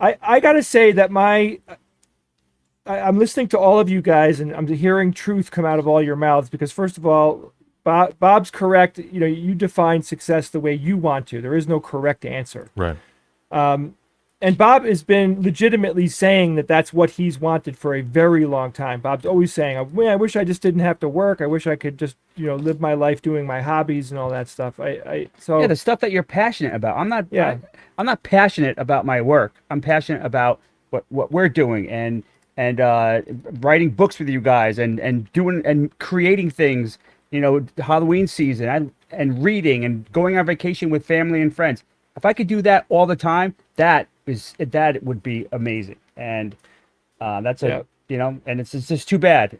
I gotta say that I'm listening to all of you guys and I'm hearing truth come out of all your mouths because first of all, Bob's correct. You define success the way you want to. There is no correct answer. Right. And Bob has been legitimately saying that that's what he's wanted for a very long time. Bob's always saying, I wish I just didn't have to work. I wish I could just, live my life doing my hobbies and all that stuff. So the stuff that you're passionate about. I'm not. Yeah. I'm not passionate about my work. I'm passionate about what we're doing and writing books with you guys and doing and creating things. Halloween season and reading and going on vacation with family and friends. If I could do that all the time, that would be amazing. And and it's just too bad,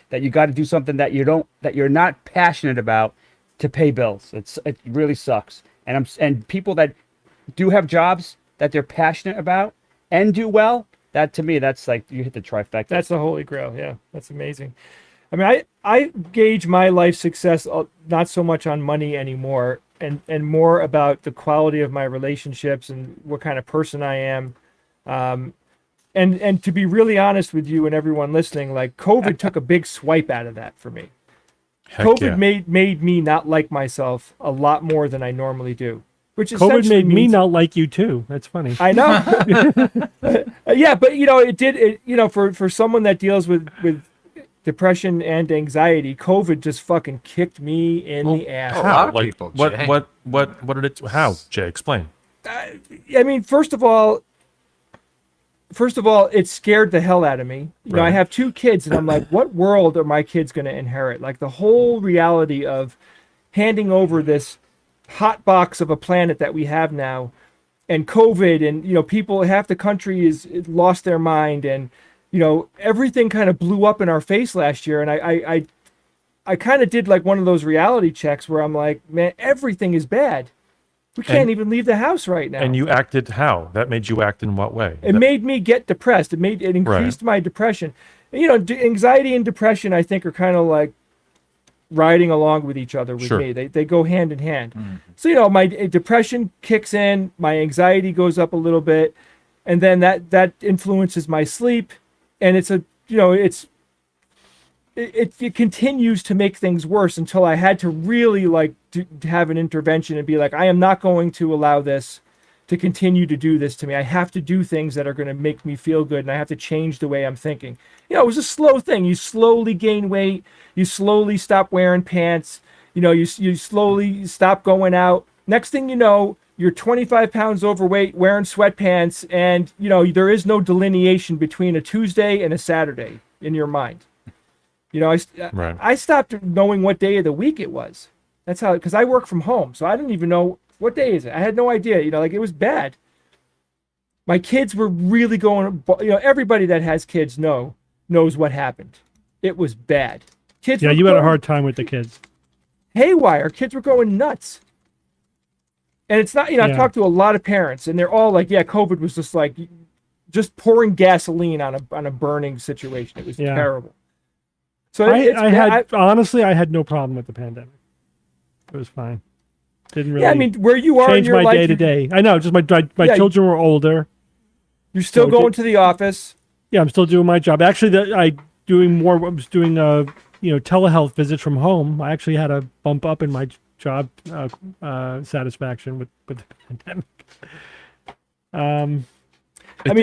that you got to do something that you're not passionate about to pay bills. It really sucks. And people that do have jobs that they're passionate about and do well, that to me, that's like you hit the trifecta. That's the holy grail. Yeah, that's amazing. I mean, I gauge my life success not so much on money anymore, and more about the quality of my relationships and what kind of person I am. And to be really honest with you and everyone listening, like COVID took a big swipe out of that for me. Heck COVID yeah. made me not like myself a lot more than I normally do. Which COVID essentially made me means, not like you too. That's funny. I know. Yeah, but it did. For someone that deals with depression and anxiety, COVID just fucking kicked me in the ass. A lot of people, Jay. What did it? How, Jay? Explain. I mean, first of all, it scared the hell out of me. I have 2 kids, and I'm like, what world are my kids going to inherit? Like the whole reality of handing over this hot box of a planet that we have now, and COVID, and people, half the country is lost their mind, and everything kind of blew up in our face last year. And I kind of did like one of those reality checks where I'm like, man, everything is bad. We can't even leave the house right now. And you acted how? That made you act in what way? It made me get depressed. It increased my depression. Anxiety and depression, I think, are kind of like riding along with each other with me. They go hand in hand. Mm-hmm. So, my depression kicks in, my anxiety goes up a little bit, and then that influences my sleep. And it continues to make things worse until I had to really to have an intervention and be like, I am not going to allow this to continue to do this to me. I have to do things that are going to make me feel good, and I have to change the way I'm thinking. It was a slow thing. You slowly gain weight. You slowly stop wearing pants. You slowly stop going out. Next thing you know, you're 25 pounds overweight, wearing sweatpants, and there is no delineation between a Tuesday and a Saturday in your mind. I stopped knowing what day of the week it was. That's how, because I work from home, so I didn't even know what day is it. I had no idea. It was bad. My kids were really going. Everybody that has kids knows what happened. It was bad. Kids. Yeah, you had a hard time with the kids. Haywire. Kids were going nuts. And it's not. I've talked to a lot of parents, and they're all like, "Yeah, COVID was just pouring gasoline on a burning situation. It was terrible." So honestly, I had no problem with the pandemic. It was fine. Didn't really. Yeah, I mean, where you are in change your my life, day to day. I know, just my children were older. You're still going to the office. Yeah, I'm still doing my job. Actually, I was doing telehealth visits from home. I actually had a bump up in my job satisfaction with the pandemic. It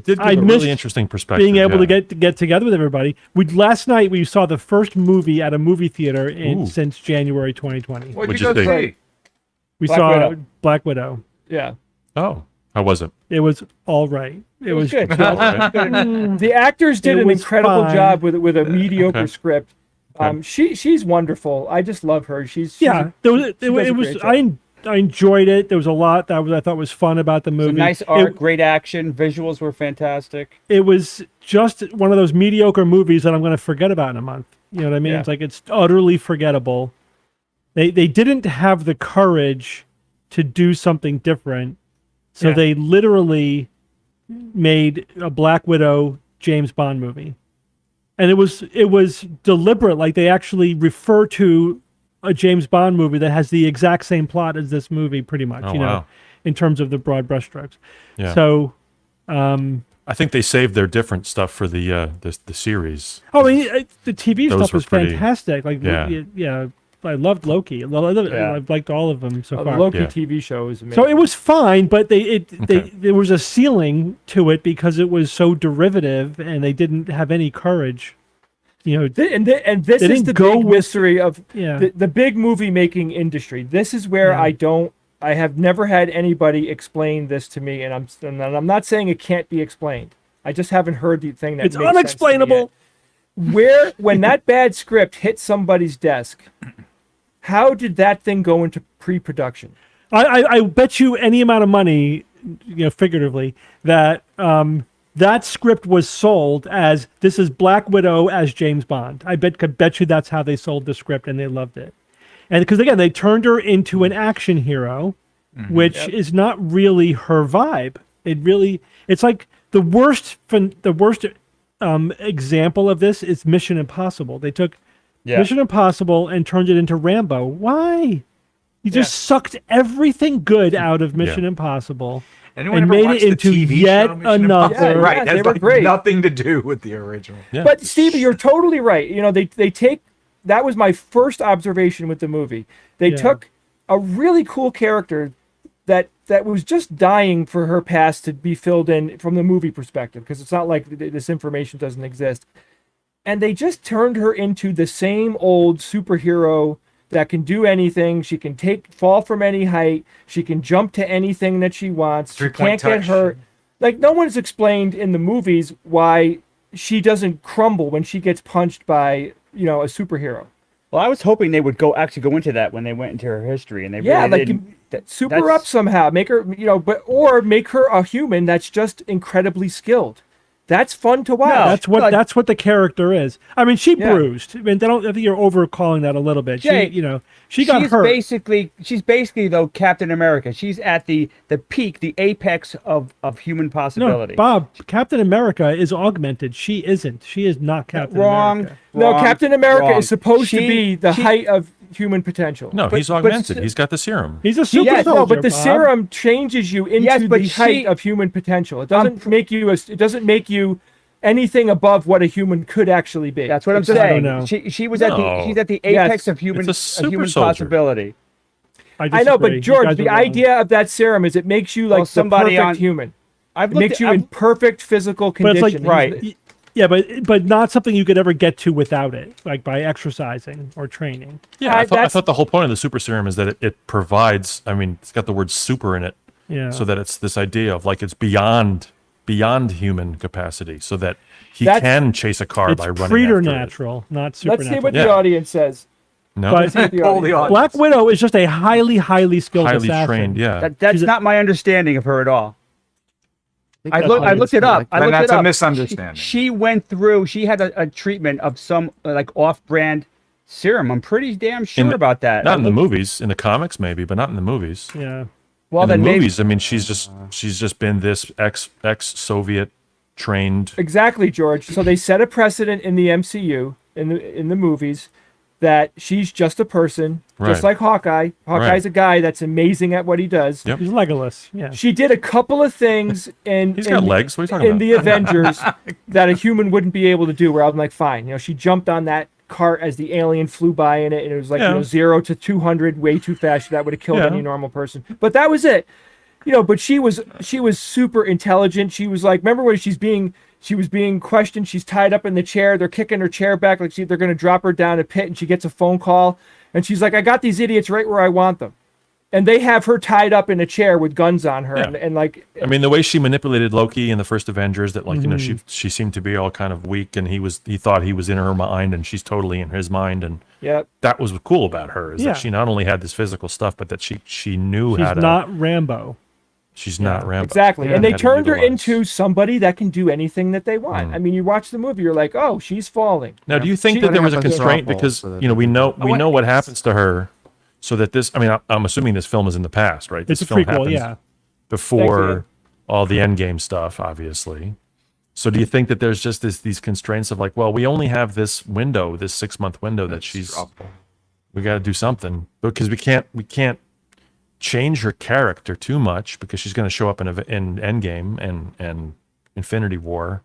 did give a really interesting perspective. Being able to get together with everybody. Last night we saw the first movie at a movie theater since January 2020. What'd you go see? We saw Black Widow. Yeah. Oh, how was it? It was all right. It was good. The actors did an incredible job with a mediocre script. She's wonderful. I just love her. I enjoyed it. There was a lot that I thought was fun about the movie. Nice art, great action, visuals were fantastic. It was just one of those mediocre movies that I'm going to forget about in a month. You know what I mean? Yeah. It's like it's utterly forgettable. They didn't have the courage to do something different, so they literally made a Black Widow James Bond movie, and it was deliberate. Like they actually refer to a James Bond movie that has the exact same plot as this movie, pretty much. In terms of the broad brushstrokes. Yeah. So, I think they saved their different stuff for the series. Oh, I mean, the TV stuff was fantastic. I loved Loki. I liked all of them so far. The Loki TV show is amazing. So it was fine, but there was a ceiling to it because it was so derivative, and they didn't have any courage. And this is the big mystery of the big movie making industry. This is where I have never had anybody explain this to me, and I'm not saying it can't be explained. I just haven't heard the thing that it's unexplainable. when that bad script hit somebody's desk, how did that thing go into pre-production? I bet you any amount of money, figuratively, that that script was sold as this is Black Widow as James Bond. Could bet you that's how they sold the script, and they loved it. And because again, they turned her into an action hero, which is not really her vibe. It's like the worst example of this is Mission Impossible. They took Mission Impossible and turned it into Rambo. Why? You just sucked everything good out of Mission Impossible Anyone and ever made watched it the into TV yet show Mission another. Impossible? Right, they that's were like great. nothing to do with the original. Yeah. But Stevie, you're totally right. They take that was my first observation with the movie. They took a really cool character that was just dying for her past to be filled in from the movie perspective, because it's not like this information doesn't exist. And they just turned her into the same old superhero that can do anything. She can fall from any height. She can jump to anything that she wants. She can't get hurt. Like, no one's explained in the movies why she doesn't crumble when she gets punched by, a superhero. Well, I was hoping they would go into that when they went into her history, and they really didn't. Super up somehow, make her, or make her a human that's just incredibly skilled. That's fun to watch. That's what the character is. I mean, she bruised. I mean, I think you're overcalling that a little bit. Jay, she got hurt. She's basically though Captain America. She's at the peak, the apex of human possibility. No, Bob, Captain America is augmented. She isn't. She is not Captain America. No, Captain America wrong. is supposed to be the height of human potential. No, he's augmented. He's got the serum. He's a super soldier. But the Bob. serum changes you into the height of human potential. It doesn't make you. It doesn't make you anything above what a human could actually be. That's what I'm saying. She's at the apex of human possibility. I know, but George, the idea of that serum is it makes you like the perfect human. It makes you in perfect physical condition. But it's like, right. Yeah, but not something you could ever get to without it, like by exercising or training. Yeah, I thought the whole point of the super serum is that it provides. I mean, it's got the word "super" in it, so that it's this idea of like it's beyond human capacity, so that he can chase a car by running. It's preternatural, not supernatural. Let's see what the audience says. No, but Black Widow is just a highly skilled assassin. Highly trained. Yeah, that's not my understanding of her at all. I looked it up. That's a misunderstanding. She went through. She had a treatment of some like off-brand serum. I'm pretty damn sure about that. Not in the movies. In the comics, maybe, but not in the movies. Yeah. Well, in then the movies, I mean, she's just been this ex-Soviet trained. Exactly, George. So they set a precedent in the MCU in the movies that she's just a person, just like Hawkeye. Hawkeye's a guy that's amazing at what he does. Yep. He's Legolas. Yeah. She did a couple of things He's got legs. What are you talking about? In the Avengers that a human wouldn't be able to do. Where I'm like, fine, she jumped on that cart as the alien flew by in it, and it was like 0 to 200 way too fast. That would have killed any normal person. But that was it. But she was super intelligent. She was like, remember when she was being questioned. She's tied up in the chair. They're kicking her chair back like they're going to drop her down a pit, and she gets a phone call. And she's like, I got these idiots right where I want them. And they have her tied up in a chair with guns on her. Yeah. And like, I mean, the way she manipulated Loki in the first Avengers, that like, she seemed to be all kind of weak, and he thought he was in her mind, and she's totally in his mind. And that was cool about her, is that she not only had this physical stuff, but that she knew how to. She's not Rambo. She's not Rambo. Exactly. And they turned her into somebody that can do anything that they want. I mean, you watch the movie, you're like, oh, she's falling. Now, do you think that there was a constraint? Because, we know what happens to her, so that this, I mean, I'm assuming this film is in the past, right? It's this a film prequel, happens before all the Endgame stuff, obviously. So do you think that there's just these constraints of like, well, we only have this window, this 6-month window that we got to do something, because we can't change her character too much, because she's going to show up in Endgame and Infinity War.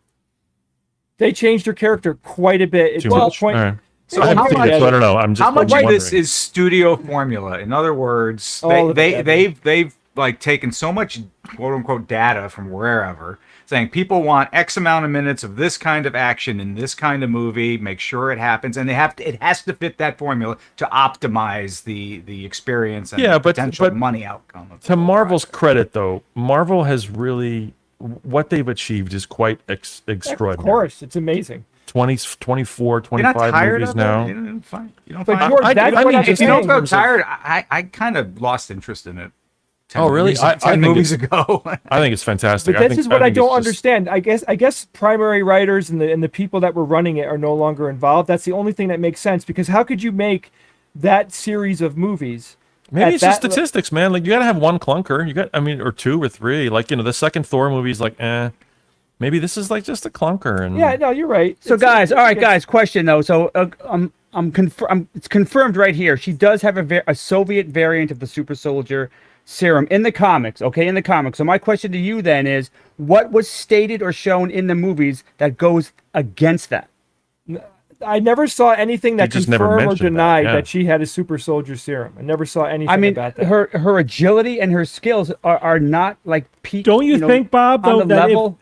They changed her character quite a bit. Too much? All right. So I don't know. I'm just how much wondering. of this is studio formula? In other words, they've like taken so much quote unquote data from wherever, saying people want X amount of minutes of this kind of action in this kind of movie. Make sure it happens, and it has to fit that formula to optimize the experience and potential money outcome. To Marvel's credit, though, Marvel has really what they've achieved is quite extraordinary. Of course, it's amazing. 20, 24, You're not 25 tired movies of now. it? You don't find, But it? George, I- that's I what mean, I'm If you don't saying. feel terms of- tired, I kind of lost interest in it. 10 Oh, really? movies- I 10 think movies it's- ago. I think it's fantastic. But this think, is what I think don't it's just- understand. I guess primary writers and the people that were running it are no longer involved. That's the only thing that makes sense, because how could you make that series of movies? Maybe at it's just that- statistics, man. Like you gotta have one clunker. You got, I mean, or two or three. Like the second Thor movie is like, maybe this is like just a clunker. And Yeah, no, you're right. So guys, all right, it's- guys, question though. So it's confirmed right here. She does have a Soviet variant of the super soldier serum in the comics. Okay, in the comics. So my question to you then is, what was stated or shown in the movies that goes against that? I never saw anything that just never confirmed or mentioned that, denied yeah. that she had a super soldier serum. I never saw anything I mean, about that. her agility and her skills are not like peak. Don't you think, Bob, on though, the that level?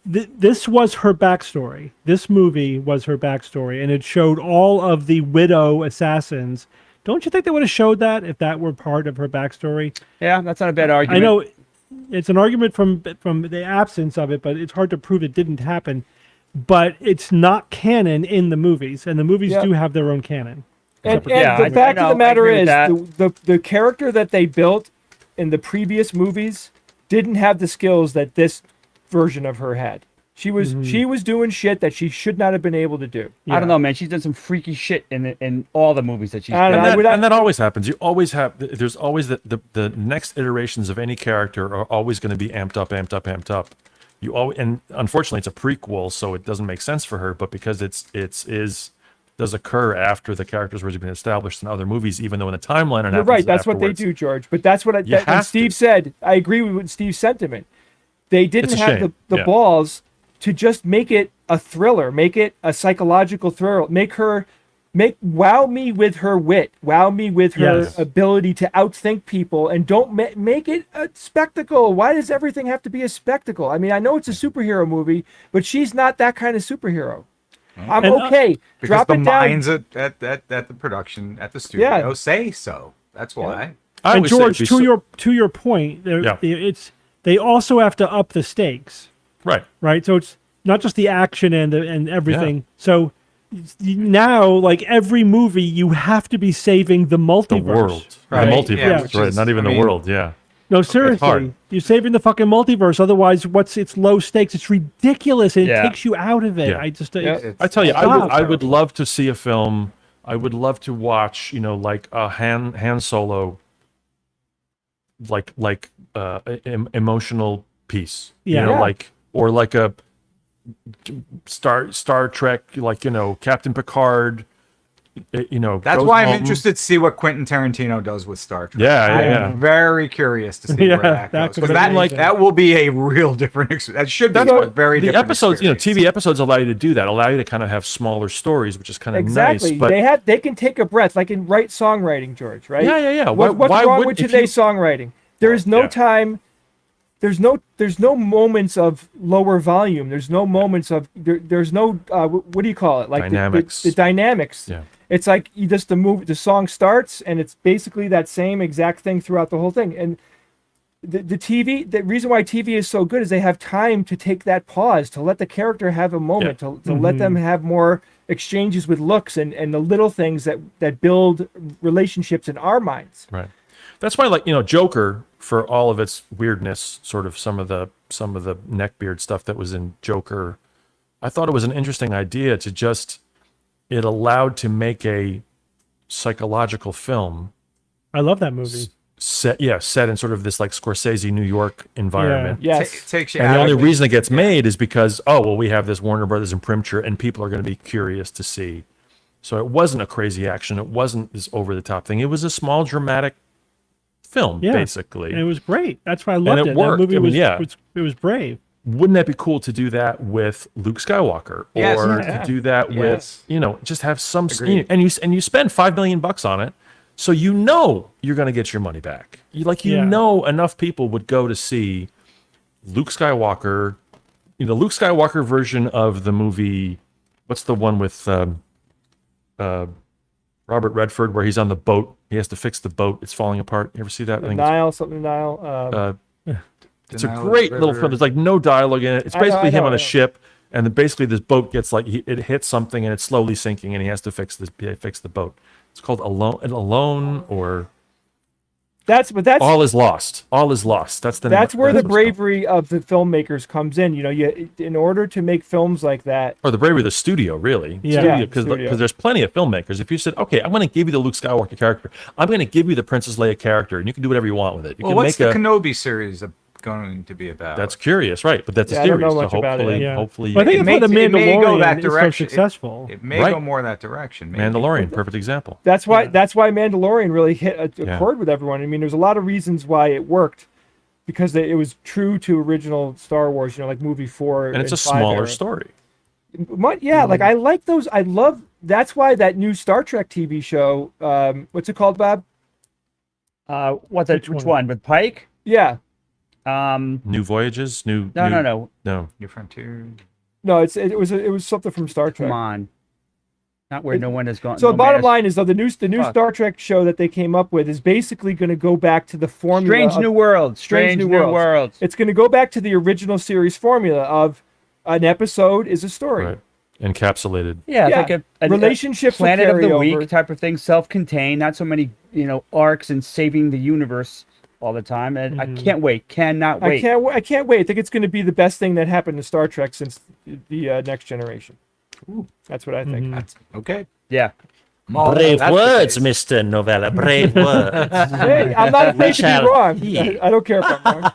this was her backstory? This movie was her backstory, and it showed all of the widow assassins. Don't you think they would have showed that if that were part of her backstory? Yeah, that's not a bad I argument. know it's an argument from the absence of it, but it's hard to prove it didn't happen. But it's not canon in the movies, and the movies Yeah. do have their own canon. And Yeah, the I fact know, of the I matter agree with is, that. the character that they built in the previous movies didn't have the skills that this version of her had. She was doing shit that she should not have been able to do. I don't know, man. She's done some freaky shit in all the movies that she's I been don't in. know. And that always happens. You always have. There's always the next iterations of any character are always going to be amped up, amped up, amped up. You always, and unfortunately, it's a prequel, so it doesn't make sense for her. But because does occur after the character's already been established in other movies, even though in the timeline it You're happens right. That's what they afterwards. do, George. But that's what You when have Steve to. said. I agree with Steve's sentiment. They didn't It's a have shame. the Yeah. balls to just make it a thriller, make it a psychological thriller, wow me with her wit, wow me with her Yes. ability to outthink people, and don't make it a spectacle. Why does everything have to be a spectacle? I mean, I know it's a superhero movie, but she's not that kind of superhero. I'm And, okay. Because Drop the it down. minds at the production at the studio say so. That's why. I And always say George, it'd be to your point, Yeah. they also have to up the stakes, right. right? So it's not just the action and everything. So now, like every movie, you have to be saving the multiverse. The world, Right. the Yeah, multiverse, which right? is- Not even I the mean- world. Yeah. No, hard. seriously, you're saving the fucking multiverse. Otherwise, it's low stakes. It's ridiculous, and Yeah. it takes you out of it. Yeah. I just I tell you, Stop. I would love to see a film. I would love to watch, like a Han Solo, emotional piece. Yeah. Yeah. Or like a Star Trek, Captain Picard. That's goes why I'm home. interested to see what Quentin Tarantino does with Star Trek. Yeah, I'm very curious to see Yeah, where that that goes. could Because be that, amazing. that will be a real different experience. That should be a very The different episodes, experience. TV episodes allow you to do that. Allow you to kind of have smaller stories, which is kind of Exactly. nice. But They can take a breath, like in right songwriting, George. Right? Yeah. What's Why wrong would- with if today's songwriting? There is no yeah. time. There's no moments of lower volume. There's no moments of there's no what do you call it? Like Dynamics. The dynamics. Yeah. It's like the song starts and it's basically that same exact thing throughout the whole thing. And the TV, the reason why TV is so good is they have time to take that pause, to let the character have a moment, to let them have more exchanges with looks and the little things that build relationships in our minds. Right. That's why, Joker, for all of its weirdness, sort of some of the neckbeard stuff that was in Joker, I thought it was an interesting idea to just it allowed to make a psychological film I love that movie. set in sort of this like Scorsese New York environment. Yes. It takes you And out the only of it. reason it gets made is because, we have this Warner Brothers imprimatur and people are going to be curious to see. So it wasn't a crazy action. It wasn't this over the top thing. It was a small dramatic film, Yeah. basically. And it was great. That's why I loved it it. worked. That movie I mean, it was brave. Wouldn't that be cool to do that with Luke Skywalker, Yes. or Yeah. to do that Yes. with just have some Agreed. and you spend $5 million on it, so you're going to get your money back. Yeah. Enough people would go to see Luke Skywalker, Luke Skywalker version of the movie. What's the one with Robert Redford where he's on the boat? He has to fix the boat. It's falling apart. You ever see that? I think it's Nile. it's a Denial of great the little River. film. There's like no dialogue in it. It's I know, basically I him know, on I a know. ship, And then basically this boat gets like it hits something and it's slowly sinking, and he has to fix the boat. It's called Alone or That's All is Lost. All is Lost. That's the name. that's where the what's called. bravery of the filmmakers comes in. You know, in order to make films like that. Or the bravery of the studio, really. Yeah. Because Studio. there's plenty of filmmakers. If you said, okay, I'm going to give you the Luke Skywalker character, I'm going to give you the Princess Leia character, and you can do whatever you want with it. You Well, can what's make the Kenobi series going to be about? That's curious, right? But that's Yeah, a I don't series, know so much about it. hopefully, Yeah. hopefully, But I think It that's why the may- it may go that Mandalorian is so direction. successful. It may Right. go more that direction. Maybe. Mandalorian, perfect example. That's why Mandalorian really hit a Yeah. chord with everyone. I mean, there's a lot of reasons why it worked, because it was true to original Star Wars. You know, like movie 4 And it's a 5 smaller era. story. Yeah, like I like those. I love. That's why that new Star Trek TV show. What's it called, Bob? Which one? With Pike? Yeah. New Voyages, No. no. New Frontier. No, it was something from Star Trek. Come on. Not where no one has gone. So no the bottom man line is, though, the new Fuck. Star Trek show that they came up with is basically going to go back to the formula. Strange of- New World. Strange New World. It's going to go back to the original series formula of an episode is a story. Right. Encapsulated. Yeah, Yeah. it's like a Relationships will Planet of the carry over. Week type of thing, self-contained, not so many, arcs and saving the universe all the time. And I can't wait. Cannot wait. I can't wait. I think it's going to be the best thing that happened to Star Trek since the Next Generation. That's what I think. That's okay. Yeah. I'm all- Brave that's the words, case. Mr. Novella. Brave words. Hey, I'm not afraid to shall be wrong. hear. I don't care if I'm wrong.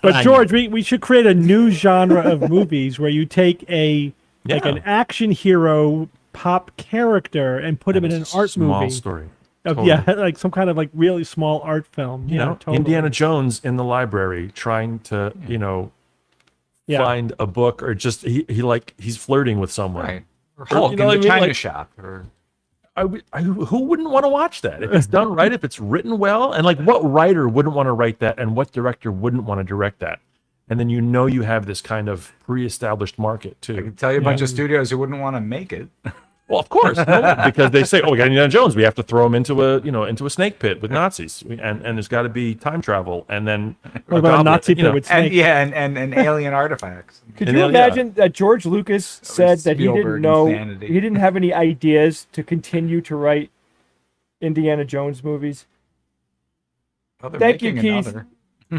But George, we should create a new genre of movies where you take like Yeah. an action hero pop character and put him in an art Small movie. story. Of, Totally. Yeah, like some kind of like really small art film. You know, totally. Indiana Jones in the library trying to, Yeah. find a book, or just he's flirting with someone. Right. Or Or, Hulk you know in what the I mean? China Like- shop. Or Who wouldn't want to watch that if it's done right, if it's written well, and like what writer wouldn't want to write that, and what director wouldn't want to direct that? And then you have this kind of pre-established market I too. can tell you a bunch of studios who wouldn't want to make it. Well, of course, no, because they say, "Oh, we got Indiana Jones. We have to throw him into a snake pit with Nazis, and there's got to be time travel, and then What about a goblet, Nazi you pit know. with And snakes? and alien artifacts. Could And you then, yeah. imagine that George Lucas said that he didn't Spielberg know, insanity. he didn't have any ideas to continue to write Indiana Jones movies? Oh, they're Thank you, making Keith. another.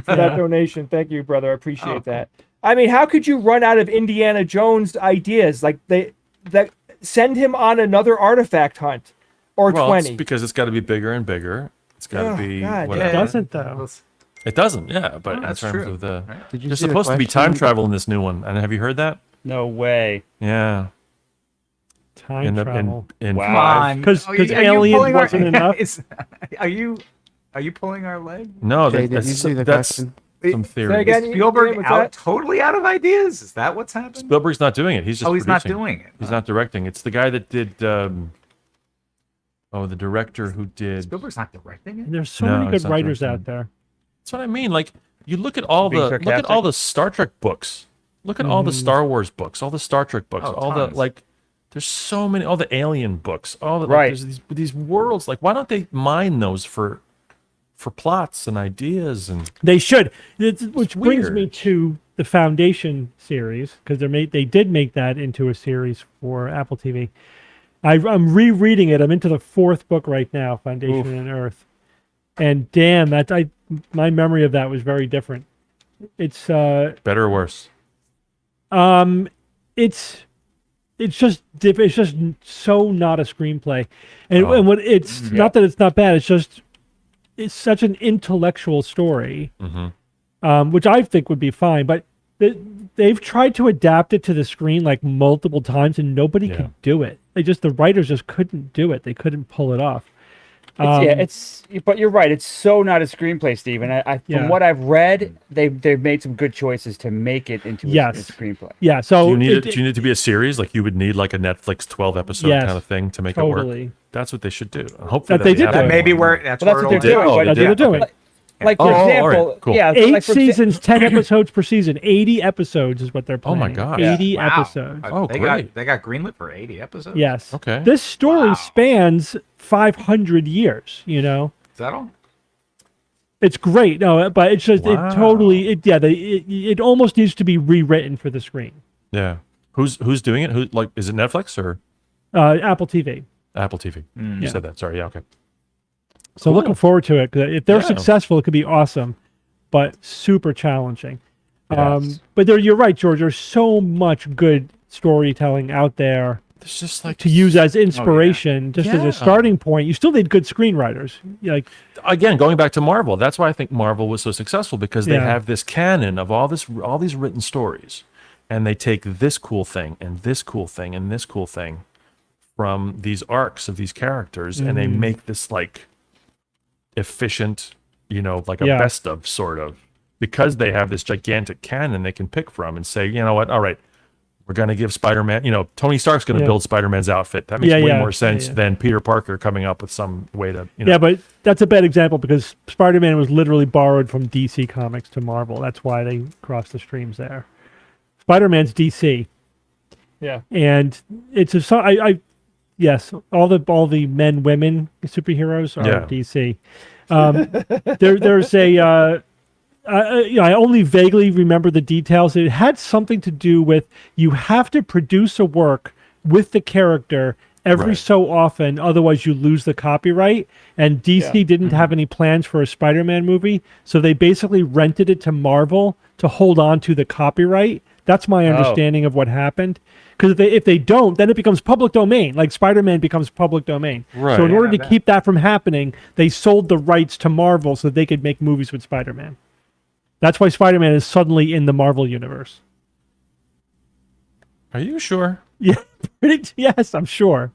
For that donation. Thank you, brother. I appreciate Oh, cool. that. I mean, how could you run out of Indiana Jones ideas? Like that send him on another artifact hunt or Well, 20. it's because it's got to be bigger and bigger. It's got to Oh, be God, whatever. It doesn't though. It doesn't, yeah. But in that's terms true. of the, Did you there's see the supposed to be time question? travel in this new one. And have you heard that? No way. Yeah. Time travel. In Wow. Come five. on. 'Cause- Are 'cause you- are you Alien pulling our- wasn't enough? Are you pulling our leg? No, Jay, did you that's, see the that's question? some Say theory. again? Is Spielberg what's out that? totally out of ideas? Is that what's happened? Spielberg's not doing it. He's just He's not producing. doing it. He's not directing. It's the guy that did. The director who did. Spielberg's not directing it. And there's so No, many it's good not writers directing. out there. That's what I mean. Like you look at all Being the sarcastic? Star Trek books. Look at all the Star Wars books, all the Star Trek books, Oh, all tons. the like. There's so many. All the Alien books. All the Right. there's these worlds. Like why don't they mine those for plots and ideas and They should. Which brings weird. me to the Foundation series, because they did make that into a series for Apple TV. I'm rereading it. I'm into the 4th book right now, Foundation and Earth, and damn, my memory of that was very different. It's better or worse? it's just it's just so not a screenplay, and Oh. and what it's not that it's not bad. It's such an intellectual story, which I think would be fine. But they've tried to adapt it to the screen like multiple times, and nobody Yeah. could do it. The writers just couldn't do it. They couldn't pull it off. But you're right. It's so not a screenplay, Steve. And Yeah. from what I've read, they've made some good choices to make it into a Yes. screenplay. Yeah. So Do you need do you need it to be a series? Like you would need like a Netflix 12 episode Yes, kind of thing to make it work. totally. That's what they should do. And hopefully That they did happen. do. That may be where that's Well, where that's what it'll they're doing. Oh, but they That's what they're doing. Like for Oh, all example, right, cool. yeah, 8 like for seasons, 10 episodes per season, 80 episodes is what they're Oh planning. my gosh. 80 Wow. episodes. Oh, they great. got greenlit for 80 episodes. Yes. Okay. This story Wow. spans 500 years, Is that all? It's great. No, but it's just Wow. it almost needs to be rewritten for the screen. Yeah. Who's doing it? Who like is it Netflix or Apple TV. Apple TV? You said that. Sorry. Yeah. Okay. So Cool. looking forward to it. 'Cause if they're Yeah. successful, it could be awesome, but super challenging. Yes. But you're right, George. There's so much good storytelling out there It's just like to use as inspiration, just as Yeah. a starting point. You still need good screenwriters. Like, again going back to Marvel. That's why I think Marvel was so successful because they Yeah. have this canon of all these written stories, and they take this cool thing and this cool thing and this cool thing from these arcs of these characters, and they make this like efficient, like a Yeah. best of sort of, because they have this gigantic canon they can pick from and say, you know what, all right, we're going to give Spider-Man, Tony Stark's going to Yeah. build Spider-Man's outfit. That makes Yeah, way yeah, more sense yeah. than Peter Parker coming up with some way to, yeah, but that's a bad example because Spider-Man was literally borrowed from DC Comics to Marvel. That's why they crossed the streams there. Spider-Man's DC, Yeah. and it's yes, all the men, women superheroes are Yeah. DC. There's a. I only vaguely remember the details. It had something to do with you have to produce a work with the character every Right. so often, otherwise you lose the copyright. And DC Yeah. didn't have any plans for a Spider-Man movie, so they basically rented it to Marvel to hold on to the copyright. That's my understanding of what happened. Because if they don't, then it becomes public domain. Like Spider-Man becomes public domain. Right. So in order Yeah, I to bet. keep that from happening, they sold the rights to Marvel so they could make movies with Spider-Man. That's why Spider-Man is suddenly in the Marvel universe. Are you sure? Yeah, yes, I'm sure.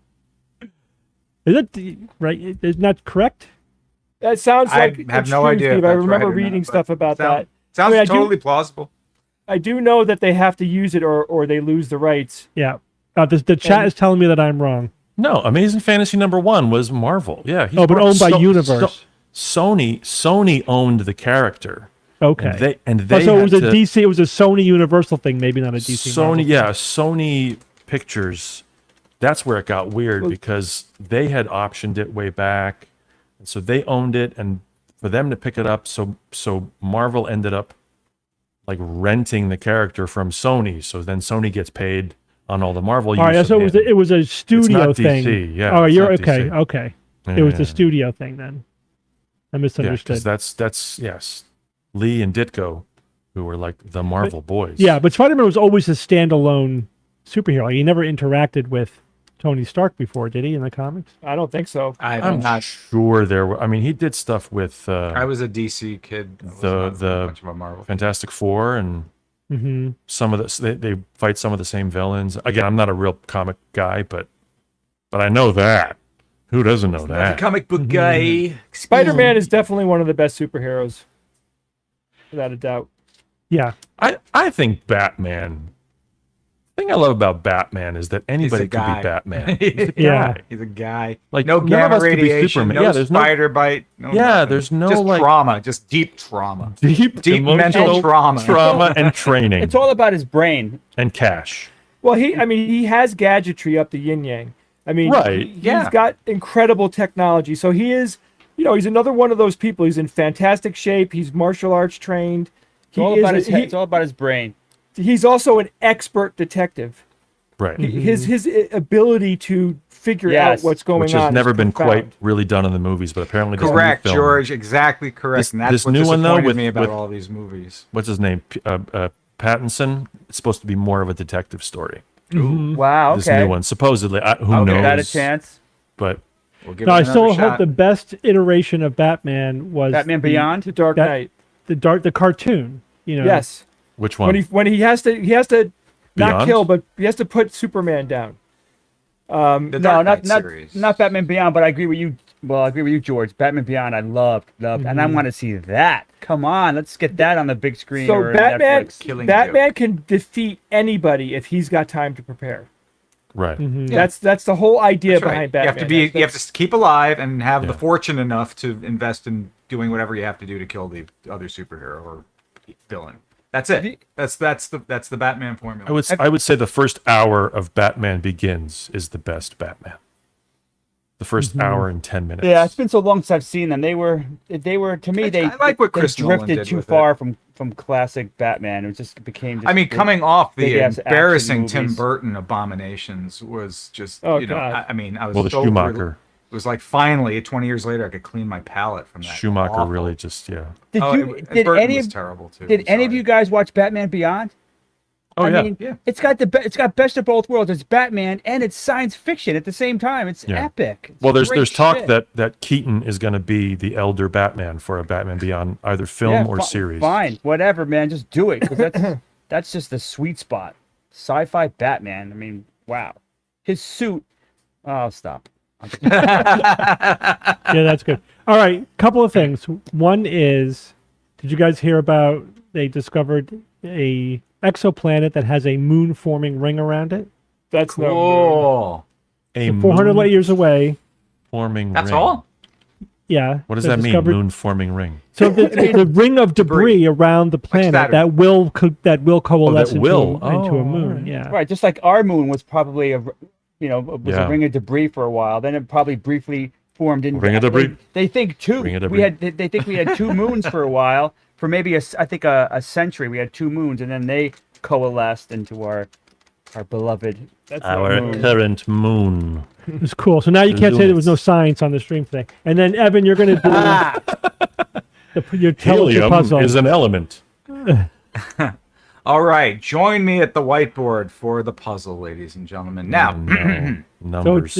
Is that right? Isn't that correct? That sounds I like have no extreme, idea if Steve. I that's right remember or not, reading but stuff about that. Sounds I mean, I do- totally plausible. I do know that they have to use it or they lose the rights. Yeah. The chat And- is telling me that I'm wrong. No, Amazing Fantasy #1 was Marvel. Yeah. Oh, but owned by Universe. Sony owned the character. Okay. And they So it was had a to- DC. It was a Sony Universal thing, maybe not a DC. Sony, Marvel yeah, Sony Pictures. That's where it got weird Well- because they had optioned it way back, and so they owned it. And for them to pick it up, so Marvel ended up like renting the character from Sony. So then Sony gets paid on all the Marvel. All right. use So of it was a studio not thing. DC, yeah, Oh, it's you're not okay. DC. Okay. It was Yeah. the studio thing then. I Yeah, misunderstood. because that's yes, Lee and Ditko, who were like the Marvel boys. Yeah, but Spider-Man was always a standalone superhero. Like, he never interacted with Tony Stark before, did he, in the comics? I don't think so. I'm I'm not. sure there were. I mean, he did stuff with I was a DC kid. I was not the much of a Marvel. Fantastic Four and Mm-hmm. some of the they fight some of the same villains. Again, I'm not a real comic guy, but I know that. Who doesn't know Not a that? comic book guy. Spider-Man is definitely one of the best superheroes, without a doubt. Yeah. I think Batman. The thing I love about Batman is that anybody a can guy. be Batman. He's a Yeah. guy. He's a guy. Like, No none of gamma us could be radiation. Superman. No Yeah, there's no- spider bite. No Yeah, nothing. there's no, just like- trauma. Just deep trauma. Deep mental emotional trauma. and training It's all about his brain. and cash. Well, he has gadgetry up the yin yang. I mean, Right, he's yeah. got incredible technology. So he is, he's another one of those people. He's in fantastic shape. He's martial arts trained. It's all about his head. It's all about his brain. He's also an expert detective. Right. His ability to figure Yes. out what's going Which on has never is been profound. quite really done in the movies, but apparently this new Correct, film- George. Exactly correct. This- and that's this what new one, though, disappointed with- me about with- all these movies. What's his name? Pattinson. It's supposed to be more of a detective story. Wow. This Okay. new one, supposedly. Who Okay. knows? Got a chance. But We'll give No, it I another still shot. hope the best iteration of Batman was Batman Beyond. The Dark That- Knight. the cartoon. Yes. which one? When he has to not Beyond? kill, but he has to put Superman down. The No, Dark not Knight series. not Batman Beyond, but I agree with you. Well, I agree with you, George. Batman Beyond, I loved, and I want to see that. Come on, let's get that on the big screen. So or Batman, Netflix. Killing Batman can defeat anybody if he's got time to prepare. Right. That's the whole idea That's right. behind Batman. You have to keep alive and have the Yeah. fortune enough to invest in doing whatever you have to do to kill the other superhero or villain. That's it. That's the Batman formula. I would say the first hour of Batman Begins is the best Batman. The 1st hour and 10 minutes. Yeah, it's been so long since I've seen them. They were to me I they like what they Chris Nolan drifted did too with far it. from classic Batman. It just became. I mean, coming off the big-ass action embarrassing Tim movies. Burton abominations was just, Oh, you know, God. I mean, I was Well, the so Schumacher. It was like finally 20 years later I could clean my palate from that. Schumacher awful- really just, yeah. Did Oh, you? and Did Burton any was of terrible too. Did I'm any of sorry. you guys watch Batman Beyond? Oh, I yeah. mean, Yeah. it's got it's got best of both worlds. It's Batman and it's science fiction at the same time. It's Yeah. epic. It's Well, there's great talk shit. that Keaton is going to be the elder Batman for a Batman Beyond either film Yeah, or series. Fine, whatever, man. Just do it. 'Cause that's just the sweet spot. Sci-fi Batman. I mean, wow. His suit. Oh, stop. Yeah, that's good. All right, couple of things. One is, did you guys hear about they discovered a exoplanet that has a moon forming ring around it? That's no moon. Cool. A 400 light moon years away. forming That's ring. all? Yeah. What does they that mean? discovered- Moon forming ring. So the ring of debris around the planet Saturn. that will coalesce into, will. into Oh, a moon. alright. Yeah. Right, just like our moon was probably a Yeah. ring of debris for a while. Then it probably briefly formed in Ring of debris. They think two. Ring of We debris. had they think we had two moons for a while. For maybe I think a century, we had two moons, and then they coalesced into our beloved. That's Our no moon. current moon. It was cool. So now you can't say there was no science on the stream today. And then Evan, you're going to do your tell us your Helium puzzle. is an element. All right, join me at the whiteboard for the puzzle, ladies and gentlemen. Now, No. So Numbers.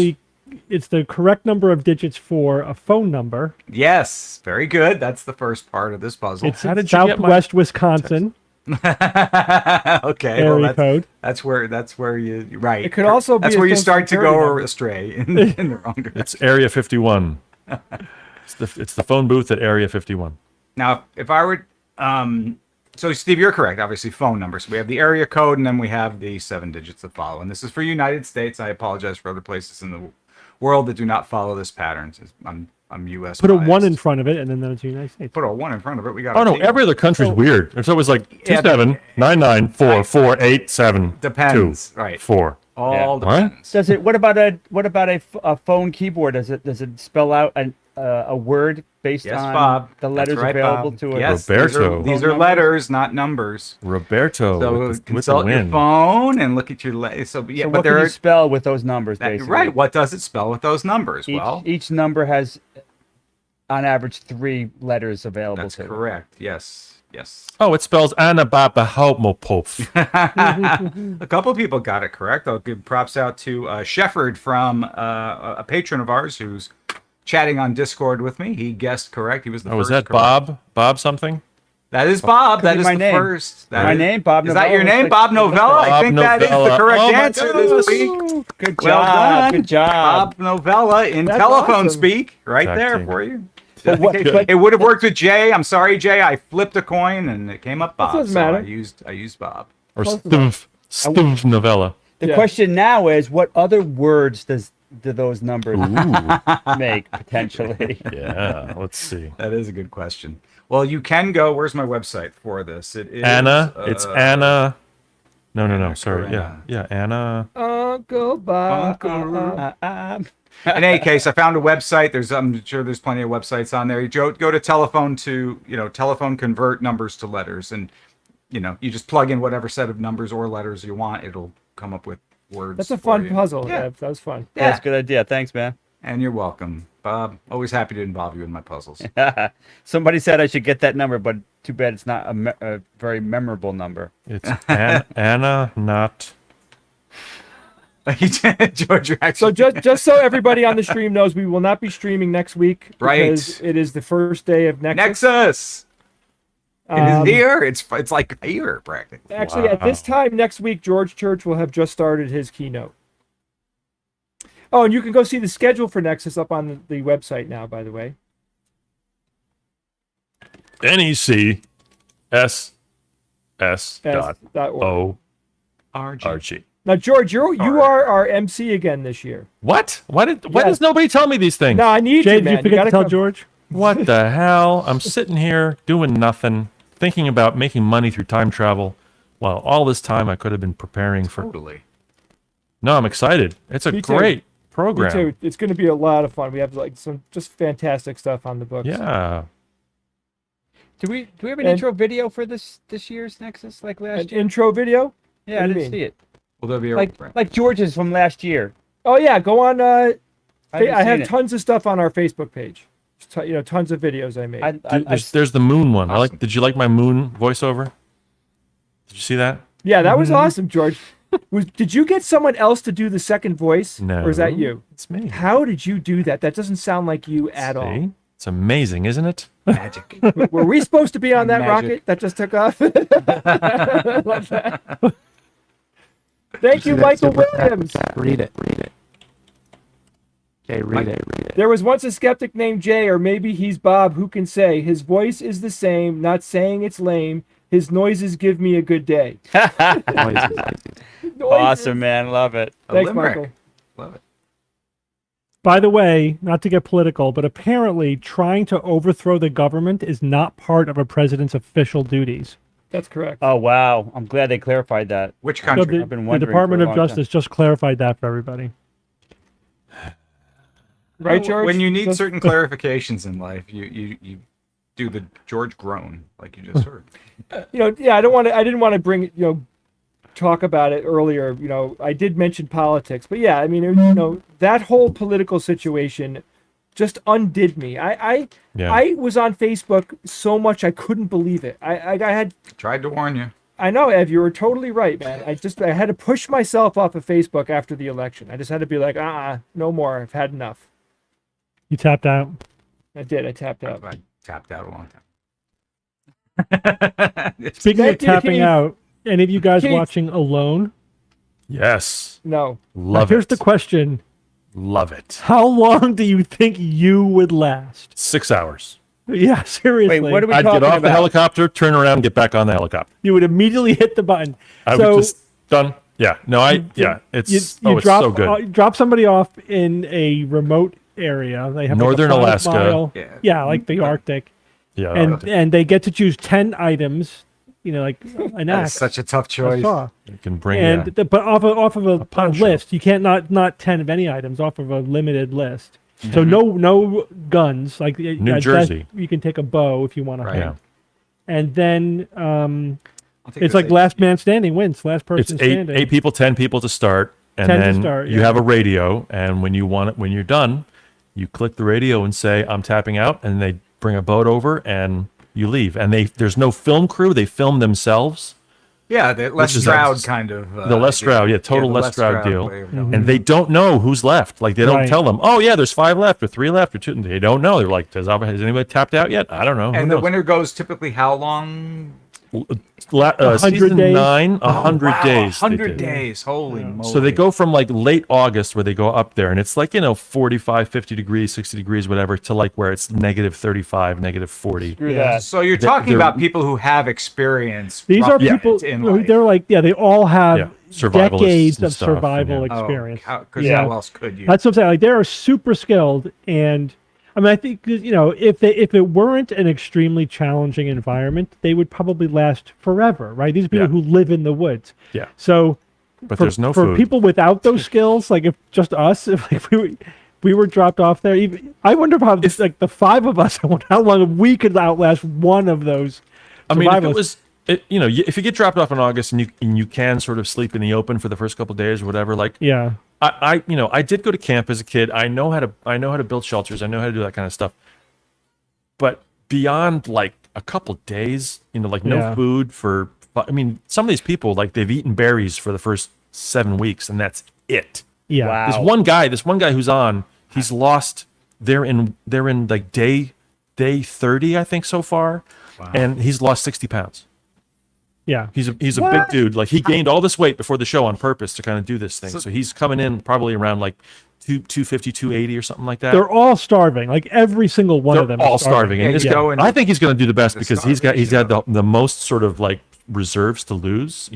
it's the correct number of digits for a phone number. yes, very good. That's the first part of this puzzle. It's How did you get my Southwest Wisconsin okay, well, area code. that's where you right. It could also be that's a where you social start to security go number. astray in the wrong direction. It's Area 51. It's the phone booth at Area 51. Now, if I were, so Steve, you're correct. Obviously, phone numbers. So we have the area code, and then we have the 7 digits that follow. And this is for United States. I apologize for other places in the world that do not follow this pattern. I'm U.S. Put a 1 biased. in front of it, and then that's the United States. Put a 1 in front of it. We got. Oh a no, T. every other country's weird. It's always like Yeah, 27994487 Depends, right. 4. All What? depends. Does it? What about a phone keyboard? Does it spell out a word based Yes, on Bob. the That's letters right, available Bob. to it? Yes, Roberto. These are Phone letters, not numbers. Roberto So with the consult your win. phone and look at your so yeah, So but what there can are you spell with those numbers? Basically, right. What does it spell with those numbers? Each, Well, each number has, on average, 3 letters available that's to it. correct. Yes, yes. Oh, it spells Anababahomopov. A couple of people got it correct. I'll give props out to Shefford from a patron of ours who's chatting on Discord with me. He guessed correct. He was the Oh, is first. that correct. Bob? Bob something? That is Bob. Could That be is my the name. first. My name, Bob Is that your Novella. name, Bob Novella? I Bob think that is the Novella. correct Oh my answer this goodness. week. Good job. Well done. Good job. Bob Novella in That's telephone awesome. speak right Tag there team. for you. But what- It would have worked with Jay. I'm sorry, Jay. I flipped a coin and it came up Bob. doesn't so matter. I used Bob. Or Close enough. Stumpf Novella? The Yeah. question now is, what other words do those numbers Ooh, make potentially? yeah. Let's see. That is a good question. Well, you can go. Where's my website for this? It is Anna. It's Anna. No. Anna Sorry. Karenina. Yeah. Anna. Uncle Bob. In any case, I found a website. I'm sure there's plenty of websites on there. You go to telephone convert numbers to letters, and you just plug in whatever set of numbers or letters you want. It'll come up with words. That's a for fun you. puzzle. Yeah. Yeah, that was fun. That's a good idea. Thanks, man. And you're welcome, Bob. Always happy to involve you in my puzzles. Somebody said I should get that number, but too bad it's not a very memorable number. It's Anna, not. George, you're So actually just so everybody on the stream knows, we will not be streaming next week Right. because it is the first day of Nexus. Nexus. It Um, is here. It's like here practically. Actually, at this Wow. time next week, George Church will have just started his keynote. Oh, and you can go see the schedule for Nexus up on the website now, by the way. NECSS dot S.org. ORG. Now, George, you are our MC again this year. What? Why Yes. does nobody tell me these things? No, I need Jay, you, did man. you forget gotta to tell come. George? What the hell? I'm sitting here doing nothing, thinking about making money through time travel, while all this time I could have been preparing for. Totally. No, I'm excited. It's a Me too. great Me program. too. It's going to be a lot of fun. We have like some just fantastic stuff on the books. Yeah. Do we have an And- intro video for this year's Nexus like An last year? intro video? Yeah, what I do you didn't mean? see it. Will there be a Like George's from last year. Oh yeah, go on. I haven't I have seen it. tons of stuff on our Facebook page. Tons of videos I made. There's the moon one. Awesome. Did you like my moon voiceover? Did you see that? Yeah, that Mm-hmm. was awesome, George. Did you get someone else to do the second voice? No. Or is that you? It's me. How did you do that? That doesn't sound like you at all. See? It's amazing, isn't it? magic? Were we supposed to be on that Magic. rocket that just took off? I love that. Thank you, Michael Williams. Read it. Okay, read it. There was once a skeptic named Jay, or maybe he's Bob, who can say his voice is the same, not saying it's lame. His noises give me a good day. Noises. Awesome, man. Love it. A Thanks, limerick. Michael. Love it. By the way, not to get political, but apparently trying to overthrow the government is not part of a president's official duties. That's correct. Oh, wow. I'm glad they clarified that. Which So country? I've been the wondering Department for a of long Justice just clarified that for everybody. Right, George? When you need Just- certain clarifications in life, you do the George groan like you just heard. Yeah, I didn't want to bring, talk about it earlier. I did mention politics, but yeah, I mean, that whole political situation just undid me. I was on Facebook so much I couldn't believe it. I had, Tried to warn you. I know, Ev, you were totally right, man. I had to push myself off of Facebook after the election. I just had to be like, no more. I've had enough. You tapped out. I did. I tapped out. I tapped out a long time. Speaking Thank of you, tapping Keith. out, any of you guys Keith. watching Alone? Yes. No. Now, Love here's it. the question. Love it. How long do you think you would last? 6 hours. Yeah, seriously. What are we I'd talking get off the about? helicopter, turn around, and get back on the helicopter. You would immediately hit the button. I so would just done. Yeah. No, it's you it's drop, so good. drop somebody off in a remote area. They have Northern like a 5 Alaska. mile, Yeah. like the Arctic. Yeah. And they get to choose 10 items, like an That's axe. such a tough a choice. saw. you can bring And but off of a poncho. list, you can't not 10 of any items off of a limited list. Mm-hmm. So no guns. Like New at best, Jersey. you can take a bow if you want to Right. hunt. Yeah. And then I'll take it's this like eight. last man standing wins. Last It's person eight standing. 8 people, 10 people to start, and 10 to then start, you yeah. have a radio. And when you're done, you click the radio and say, "I'm tapping out," and they bring a boat over and you leave. And there's no film crew; they film themselves. Yeah, the Les is Stroud like- kind of. The Les Stroud, total the Les Stroud deal. way of going. And they don't know who's left. Like they don't Right. tell them, "Oh yeah, there's 5 left, or 3 left, or 2." They don't know. They're like, "Has anybody tapped out yet?" I don't know. Who And the knows? winner goes typically how long? 100 season days? 9, 100 Wow, days. they 100 did. days. Holy moly. So they go from like late August where they go up there and it's like, 45, 50 degrees, 60 degrees, whatever, to like where it's negative 35, negative 40. Screw that. So you're talking they're- about people who have experience. These are roughing people. it in life. They're like, they all have Yeah, survivalists decades and of stuff, and survival yeah. experience. Because Yeah. how else could you? That's what I'm saying. Like they are super skilled, and I mean, I think if it weren't an extremely challenging environment, they would probably last forever, right? These are people Yeah. who live in the woods. Yeah. So, But for, there's no for food. people without those skills, like if just us, if we were dropped off there, I wonder how like the 5 of us, I wonder how long we could outlast one of those. I mean, if it survivalists. was, if you get dropped off in August and you can sort of sleep in the open for the first couple of days or whatever, like Yeah. I did go to camp as a kid. I know how to build shelters. I know how to do that kind of stuff. But beyond like a couple of days, like no Yeah. food for. I mean, some of these people like they've eaten berries for the first 7 weeks, and that's it. Yeah. Wow. This one guy who's on, he's lost. They're in like day 30, I think, so far, and he's lost 60 pounds. Yeah. He's a big dude. Like he gained all this weight before the show on purpose to kind of do this thing. So he's coming in probably around like 250, 280 or something like that. They're all starving. Like every single one of They're them. all is starving. And Yeah, this you guy, go in I think he's going to do the best the because he's got the most sort of like reserves to lose.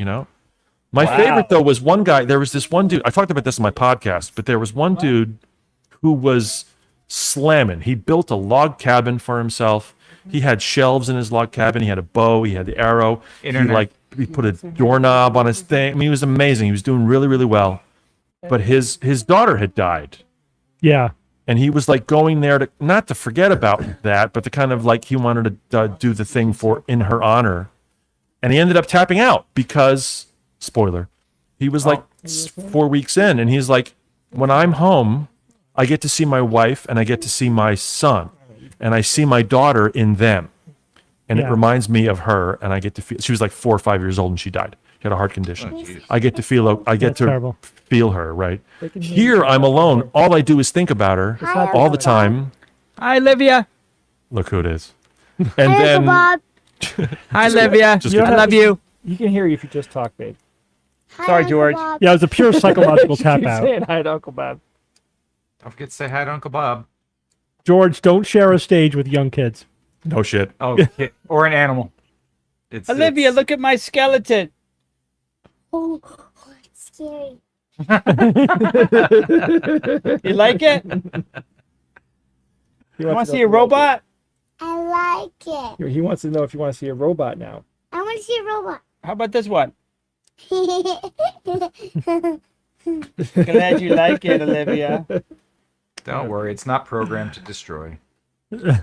My favorite though was one guy. There was this one dude. I talked about this in my podcast, but there was one dude who was slamming. He built a log cabin for himself. He had shelves in his log cabin. He had a bow. He had the arrow. Internet. He put a doorknob on his thing. I mean, he was amazing. He was doing really, really well. But his daughter had died. Yeah. And he was like going there to not to forget about that, but to kind of like he wanted to do the thing for in her honor. And he ended up tapping out because, spoiler, he was like 4 weeks in, and he's like, when I'm home, I get to see my wife and I get to see my son, and I see my daughter in them. And it Yeah. reminds me of her, and I get to feel. She was like 4 or 5 years old, and she died. She had a heart condition. I get to feel. I get That's to terrible. feel her. Right here, I'm alone. All I do is think about her all the time. Hi, Olivia. Look who it is. And then Hi, Olivia. just I love you. You can hear you if you just talk, babe. Sorry, George. Yeah, it was a pure psychological tap Keep out. saying hi to Uncle Bob. Don't forget to say hi to Uncle Bob. George, don't share a stage with young kids. no shit. Oh, or an animal. It's Olivia, look at my skeleton. Oh, it's scary. You like it? You want to see a robot? I like it. He wants to know if you want to see a robot now. I want to see a robot. How about this one? Glad you like it, Olivia. Don't worry, it's not programmed to destroy. You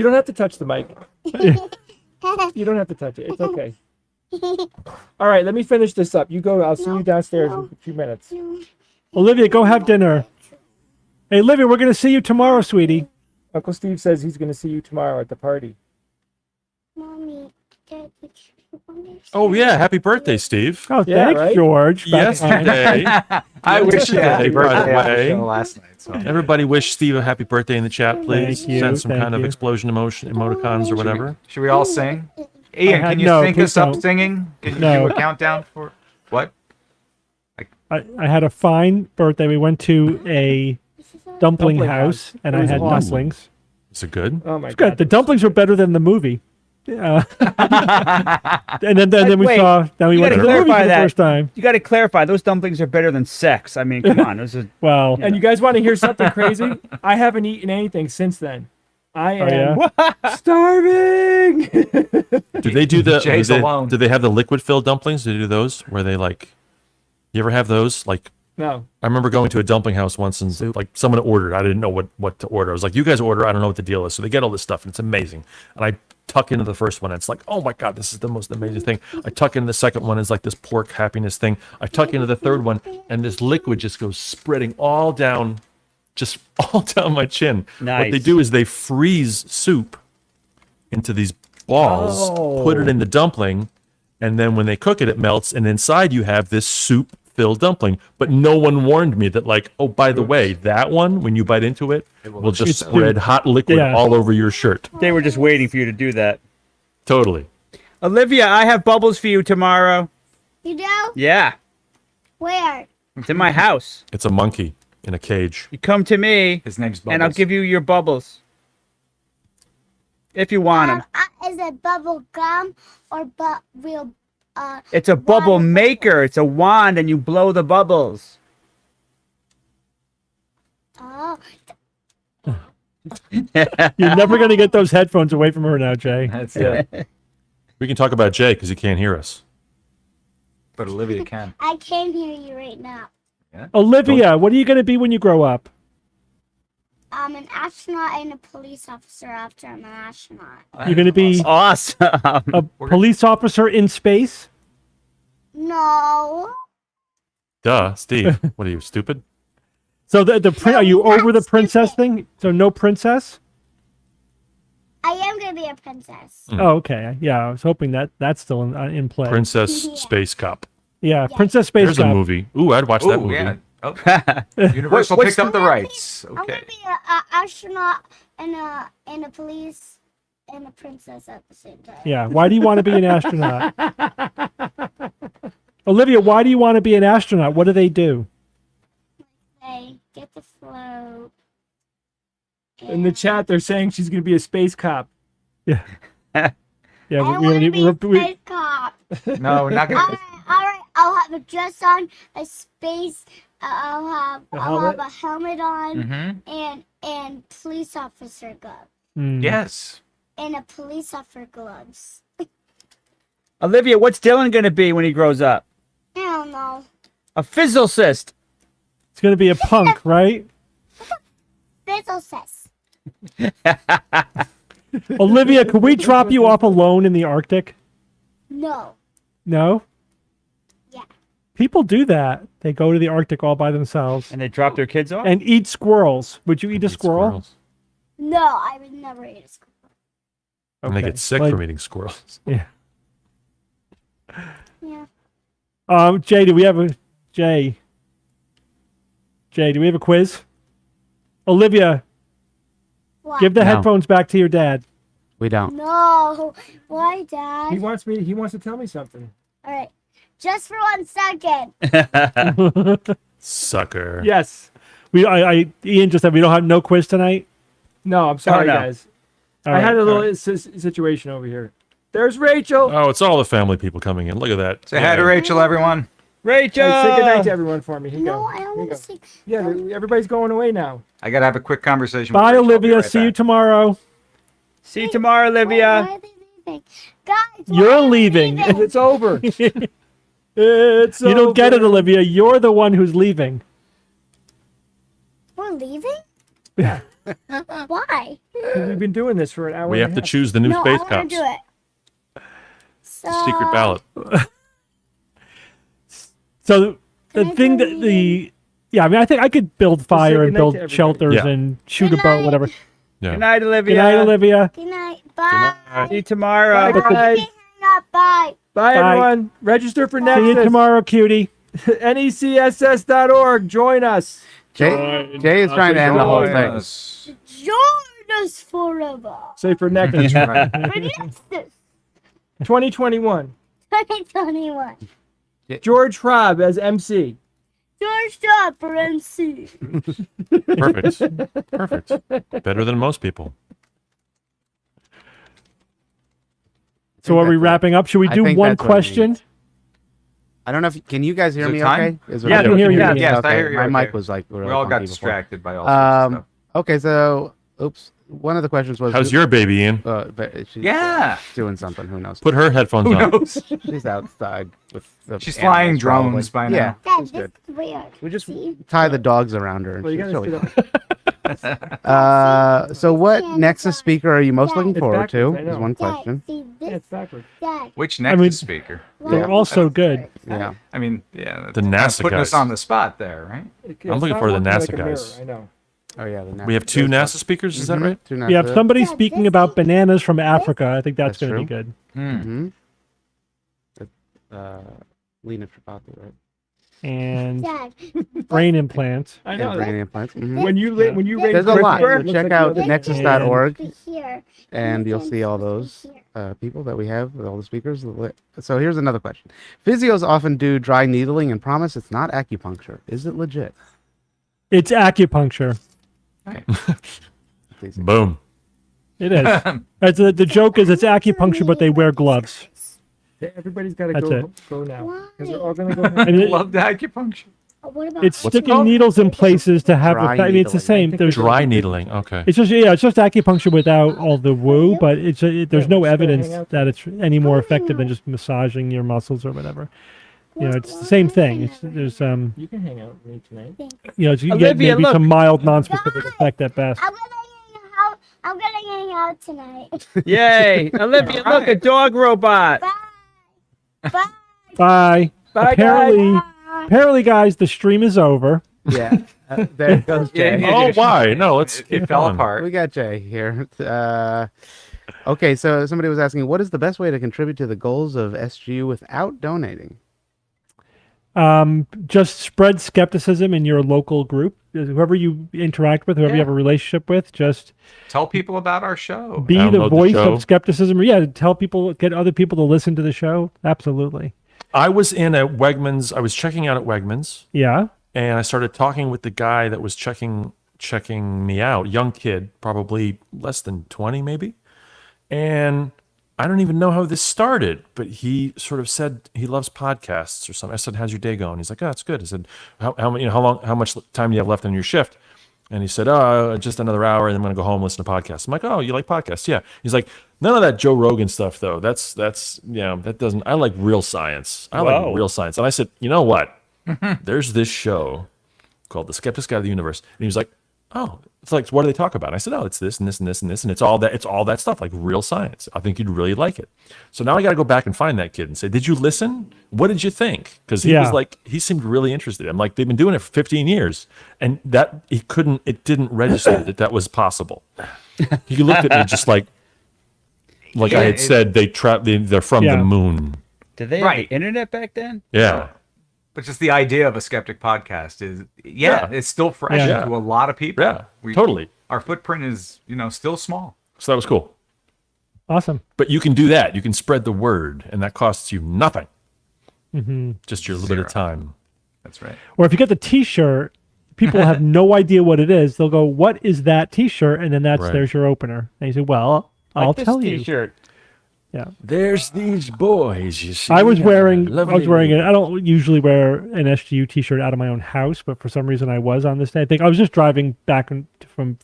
don't have to touch the mic. You don't have to touch it. It's okay. All right, let me finish this up. You go. I'll see you downstairs in a few minutes. Olivia, go have dinner. Hey, Olivia, we're going to see you tomorrow, sweetie. Uncle Steve says he's going to see you tomorrow at the party. Mommy, Dad, Oh yeah, happy birthday, Steve. Oh, Yeah, thanks, right? George. Yesterday, I wish you happy Yesterday, by the birthday on the way. show last night. So. everybody wish Steve a happy birthday in the chat, please. Thank you, Send some thank kind of you. explosion emotion emoticons or whatever. Should we all sing? Ian, can you no, sync please us up don't. singing? Can you No. do a countdown for what? I had a fine birthday. We went to a dumpling Dumpling house, and It I was had awesome. dumplings. Is it good? Oh my It's good. god. The dumplings were better than the movie. And then we Wait, saw. Then we you went to gotta the movie clarify for the that. first time. You got to clarify. Those dumplings are better than sex. I mean, come on. This is Well, And you guys want to hear something crazy? I haven't eaten anything since then. I am starving. Do they do the? Jay's alone. Do they have the liquid filled dumplings? Do they do those where they like? You ever have those? Like, No. I remember going to a dumpling house once and like someone ordered. I didn't know what to order. I was like, "You guys order. I don't know what the deal is." So they get all this stuff and it's amazing. And I tuck into the first one. And it's like, "Oh my god, this is the most amazing thing." I tuck into the second one. It's like this pork happiness thing. I tuck into the third one, and this liquid just goes spreading all down my chin. What they Nice. do is they freeze soup into these balls, put it in the dumpling, and then when they cook it, it melts, and inside you have this soup-filled dumpling. But no one warned me that, like, oh, by the way, that one, when you bite into it, will just It's- spread hot liquid Yeah. all over your shirt. they were just waiting for you to do that. Totally. Olivia, I have bubbles for you tomorrow. You do? Yeah, Where? it's in my house. It's a monkey in a cage. You come to me, His name's Bubbles. and I'll give you your bubbles. If you want them. Is it bubble gum or real? It's a bubble water maker. It's a wand, and you blow the bubbles. Oh, you're never going to get those headphones away from her now, Jay. That's it. We can talk about Jay because he can't hear us. But Olivia can. I can hear you right now. Olivia, what are you going to be when you grow up? I'm an astronaut and a police officer after I'm an astronaut. You're going to be Awesome. a police officer in space? No. Duh, Steve. What are you, stupid? So are you over the princess thing? So no princess? I am going to be a princess. Oh, okay. Yeah, I was hoping that's still in play. Princess Yeah. Space Cop. Yeah, Princess Space There's a Cop. movie. Ooh, I'd watch that Oh, movie. yeah. Oh. Universal What's picked up the rights. I'm going Okay. to be an astronaut and a police and a princess at the same time. Yeah, why do you want to be an astronaut? Olivia, why do you want to be an astronaut? What do they do? They get the float. In the chat, they're saying she's going to be a space cop. Yeah. Yeah, I want to be a space cop. No, we're not All gonna. right, all right. I'll have a dress on, a space. I'll have helmet? a helmet on, Mhm. and police officer glove, Yes. and a police officer gloves. Olivia, what's Dylan going to be when he grows up? I don't know. A physicist. It's going to be a punk, right? Olivia, could we drop you off alone in the Arctic? No. No? Yeah. People do that. They go to the Arctic all by themselves And they drop their kids off? and eat squirrels. Would you eat a squirrel? Squirrels. No, I would never eat a squirrel. And they Okay. get sick Like- from eating squirrels. Yeah. Yeah. Jay, do we have a Jay? Jay, do we have a quiz? Olivia, What? give the No. headphones back to your dad. We don't. No. Why, Dad? He wants to tell me something. All right. Just for 1 second. Sucker. Yes. Ian just said we don't have no quiz tonight. No, I'm sorry, no. guys. All I had right, a little all right. situation over here. There's Rachel. Oh, it's all the family people coming in. Look at that. Say hi to Rachel, everyone. Rachel! Hey, say goodnight to everyone for me. Here you No, go. I Here don't you want go. to see. Yeah, everybody's going away now. I gotta have a quick conversation. Bye, with Rachel. I'll be Olivia. right See you back. tomorrow. See you tomorrow, Why Olivia. are they leaving? Guys, why You're are you leaving. It's over. It's You don't get it, over. Olivia. You're the one who's leaving. We're leaving? Yeah. Why? We've been doing this for an hour. We and have a to half. choose the new No, I space want to cops. do it. So, Secret ballot. So the Can I thing go that leaving? I mean, I think I could build fire and goodnight build to everybody. shelters Yeah. and shoot Good a boat, night. whatever. Yeah. Good night, Olivia. Good night, Olivia. Good night. Bye. See you tomorrow. Bye, guys. Hang up. Bye. Bye, Bye. everyone. Register for See you Nexus. tomorrow, cutie. necss.org. Join us. Jay is trying to end the whole Join thing. us. Join us forever. Say for Nexus. That's right. For Nexus 2021. 2021. George Hrab as MC. George Job for MC. Perfect. Perfect. Better than most people. So are we that's it. wrapping up? Should we I do think one that's what it question? means. I don't know if can you guys hear Is it me time? okay? Yeah, I can hear you. Yeah. Yes, I hear you. My okay. mic was like really We all got funky before. distracted by all sorts of stuff. Okay, so oops. One of the questions was How's your baby, Ian? but she's Yeah. doing something. Who knows? Put her headphones Who on. knows? She's outside with the She's flying animals, probably. drones by Yeah, now. Dad, she's this good. is weird. We just See? tie the dogs around her. And Well, you she's gotta really sit up. So what Yeah, Nexus speaker are you most looking It's forward to? backwards, I Is know. one Dad, question. see Yeah, this? it's backwards. Dad. Which mean- Nexus speaker? They're all so good. Yeah. I mean, yeah, that's The kinda NASA putting us guys. on the spot there, right? It's looking not for the working NASA like a mirror, guys. I know. Oh yeah. The We have two NASA speakers, is that right? Two We have NASA. somebody Dad, speaking this about is- bananas from Africa. I think that's That's going to be true. good. Lena Tripati, right? And Dad. brain implants. I Yeah, know. brain implants. When you rate There's a lot. Christopher, So it check looks out like nexus.org Be here. and you'll see all those people that we have with all the speakers. So here's another question. Physios often do dry needling and promise it's not acupuncture. Is it legit? It's acupuncture. Please. Boom. It is. That's the joke is it's acupuncture, but they wear gloves. Everybody's got to That's go now. Why? 'Cause they're all gonna go. And it- Love the acupuncture. What about it's What's it sticking called? needles in places to have. Dry I mean, it's the needling. same. There's Dry needling. Okay. It's just acupuncture without all the woo, but there's no we're just gonna evidence hang out that it's any more effective than just massaging your muscles or whatever. It's the same thing. There's You can hang out with me tonight. you can get Olivia, maybe look. some mild non-specific effect at best. I'm gonna hang out tonight. Yay! Olivia, look, a dog robot. Bye. Bye. Bye, apparently, guys. apparently, guys, the stream is over. Yeah. There goes Jay. Yeah. Oh, why? No, let's It keep fell going. apart. We got Jay here. Okay, so somebody was asking, what is the best way to contribute to the goals of SGU without donating? Just spread skepticism in your local group. Whoever you interact with, whoever you Yeah. have a relationship with, just Tell people about our show. be Download the the voice show. of skepticism. Yeah, tell people, get other people to listen to the show. Absolutely. I was in a Wegmans. I was checking out at Wegmans, Yeah. and I started talking with the guy that was checking me out. Young kid, probably less than 20, maybe. And I don't even know how this started, but he sort of said he loves podcasts or something. I said, "How's your day going?" He's like, "Oh, it's good." I said, how much time do you have left on your shift?" And he said, "Oh, just another hour, and I'm going to go home and listen to podcasts." I'm like, "Oh, you like podcasts?" Yeah. He's like, "None of that Joe Rogan stuff, though. That's that doesn't. I like real science. I Whoa. like real science." And I said, "You know what? There's this show called The Skeptic's Guide to the Universe," and he was like, oh, it's like, what do they talk about? And I said, oh, it's this and this and this and this, and it's all that stuff, like real science. I think you'd really like it. So now I got to go back and find that kid and say, did you listen? What did you think? Because he was like, he seemed really interested. I'm like, they've been doing it for 15 years, and it didn't register that was possible. He looked at me just like I had said they're from the moon. Did they have the internet back then? Yeah. But just the idea of a skeptic podcast is, it's still fresh to a lot of people. Yeah, totally. Our footprint is, still small. So that was cool. Awesome. But you can do that. You can spread the word, and that costs you nothing. Mm-hmm. Just your little bit of time. That's right. Or if you get the T-shirt, people have no idea what it is. They'll go, "What is that T-shirt?" And then there's your opener. And you say, "Well, I'll tell you." T-shirt. Yeah. There's these boys, you see. I was wearing it. I don't usually wear an SGU T-shirt out of my own house, but for some reason I was on this day. I think I was just driving back from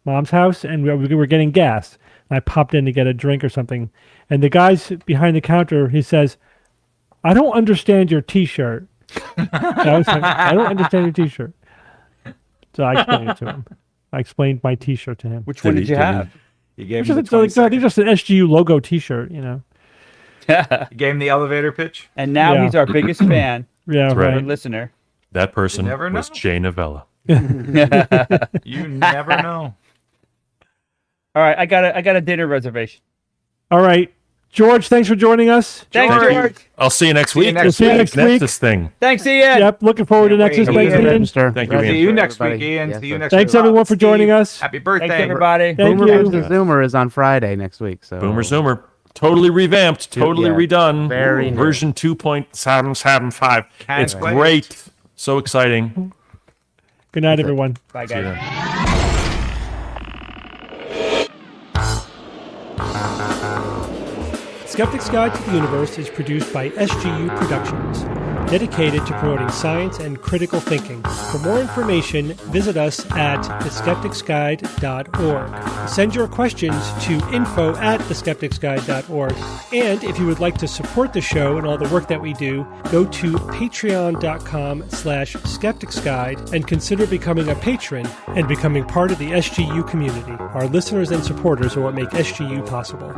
Mom's house, and we were getting gas. And I popped in to get a drink or something, and the guy's behind the counter. He says, "I don't understand your T-shirt." I was like, "I don't understand your T-shirt." So I explained it to him. I explained my T-shirt to him. Which one did you have? You gave It's him just an SGU logo T-shirt, You gave him the elevator pitch. And now he's our biggest fan. Yeah, right. Our listener. That person You never was know. Jay Novella. You never know. All right, I got a dinner reservation. All right, George, thanks for joining us. Thanks, George. I'll see you next See you week. next We'll see you week. next week. This thing. Thanks, Ian. Yep, looking forward to Can't next wait. week. Thank you, Ian. Thank you, See Ian. you next week, everybody. Ian. Yes, See you sir. next Thanks week. everyone for joining us. Happy birthday. Thanks, everybody. Thank Boomer you. versus Zoomer is on Friday next week. So Boomer Zoomer. Totally revamped, totally redone. Very new. Version 2.775. Can't It's wait. great. So exciting. Good night, everyone. Bye, See you guys. then. Skeptic's Guide to the Universe is produced by SGU Productions, dedicated to promoting science and critical thinking. For more information, visit us at theskepticsguide.org. Send your questions to info@theskepticsguide.org. And if you would like to support the show and all the work that we do, go to patreon.com/skepticsguide and consider becoming a patron and becoming part of the SGU community. Our listeners and supporters are what make SGU possible.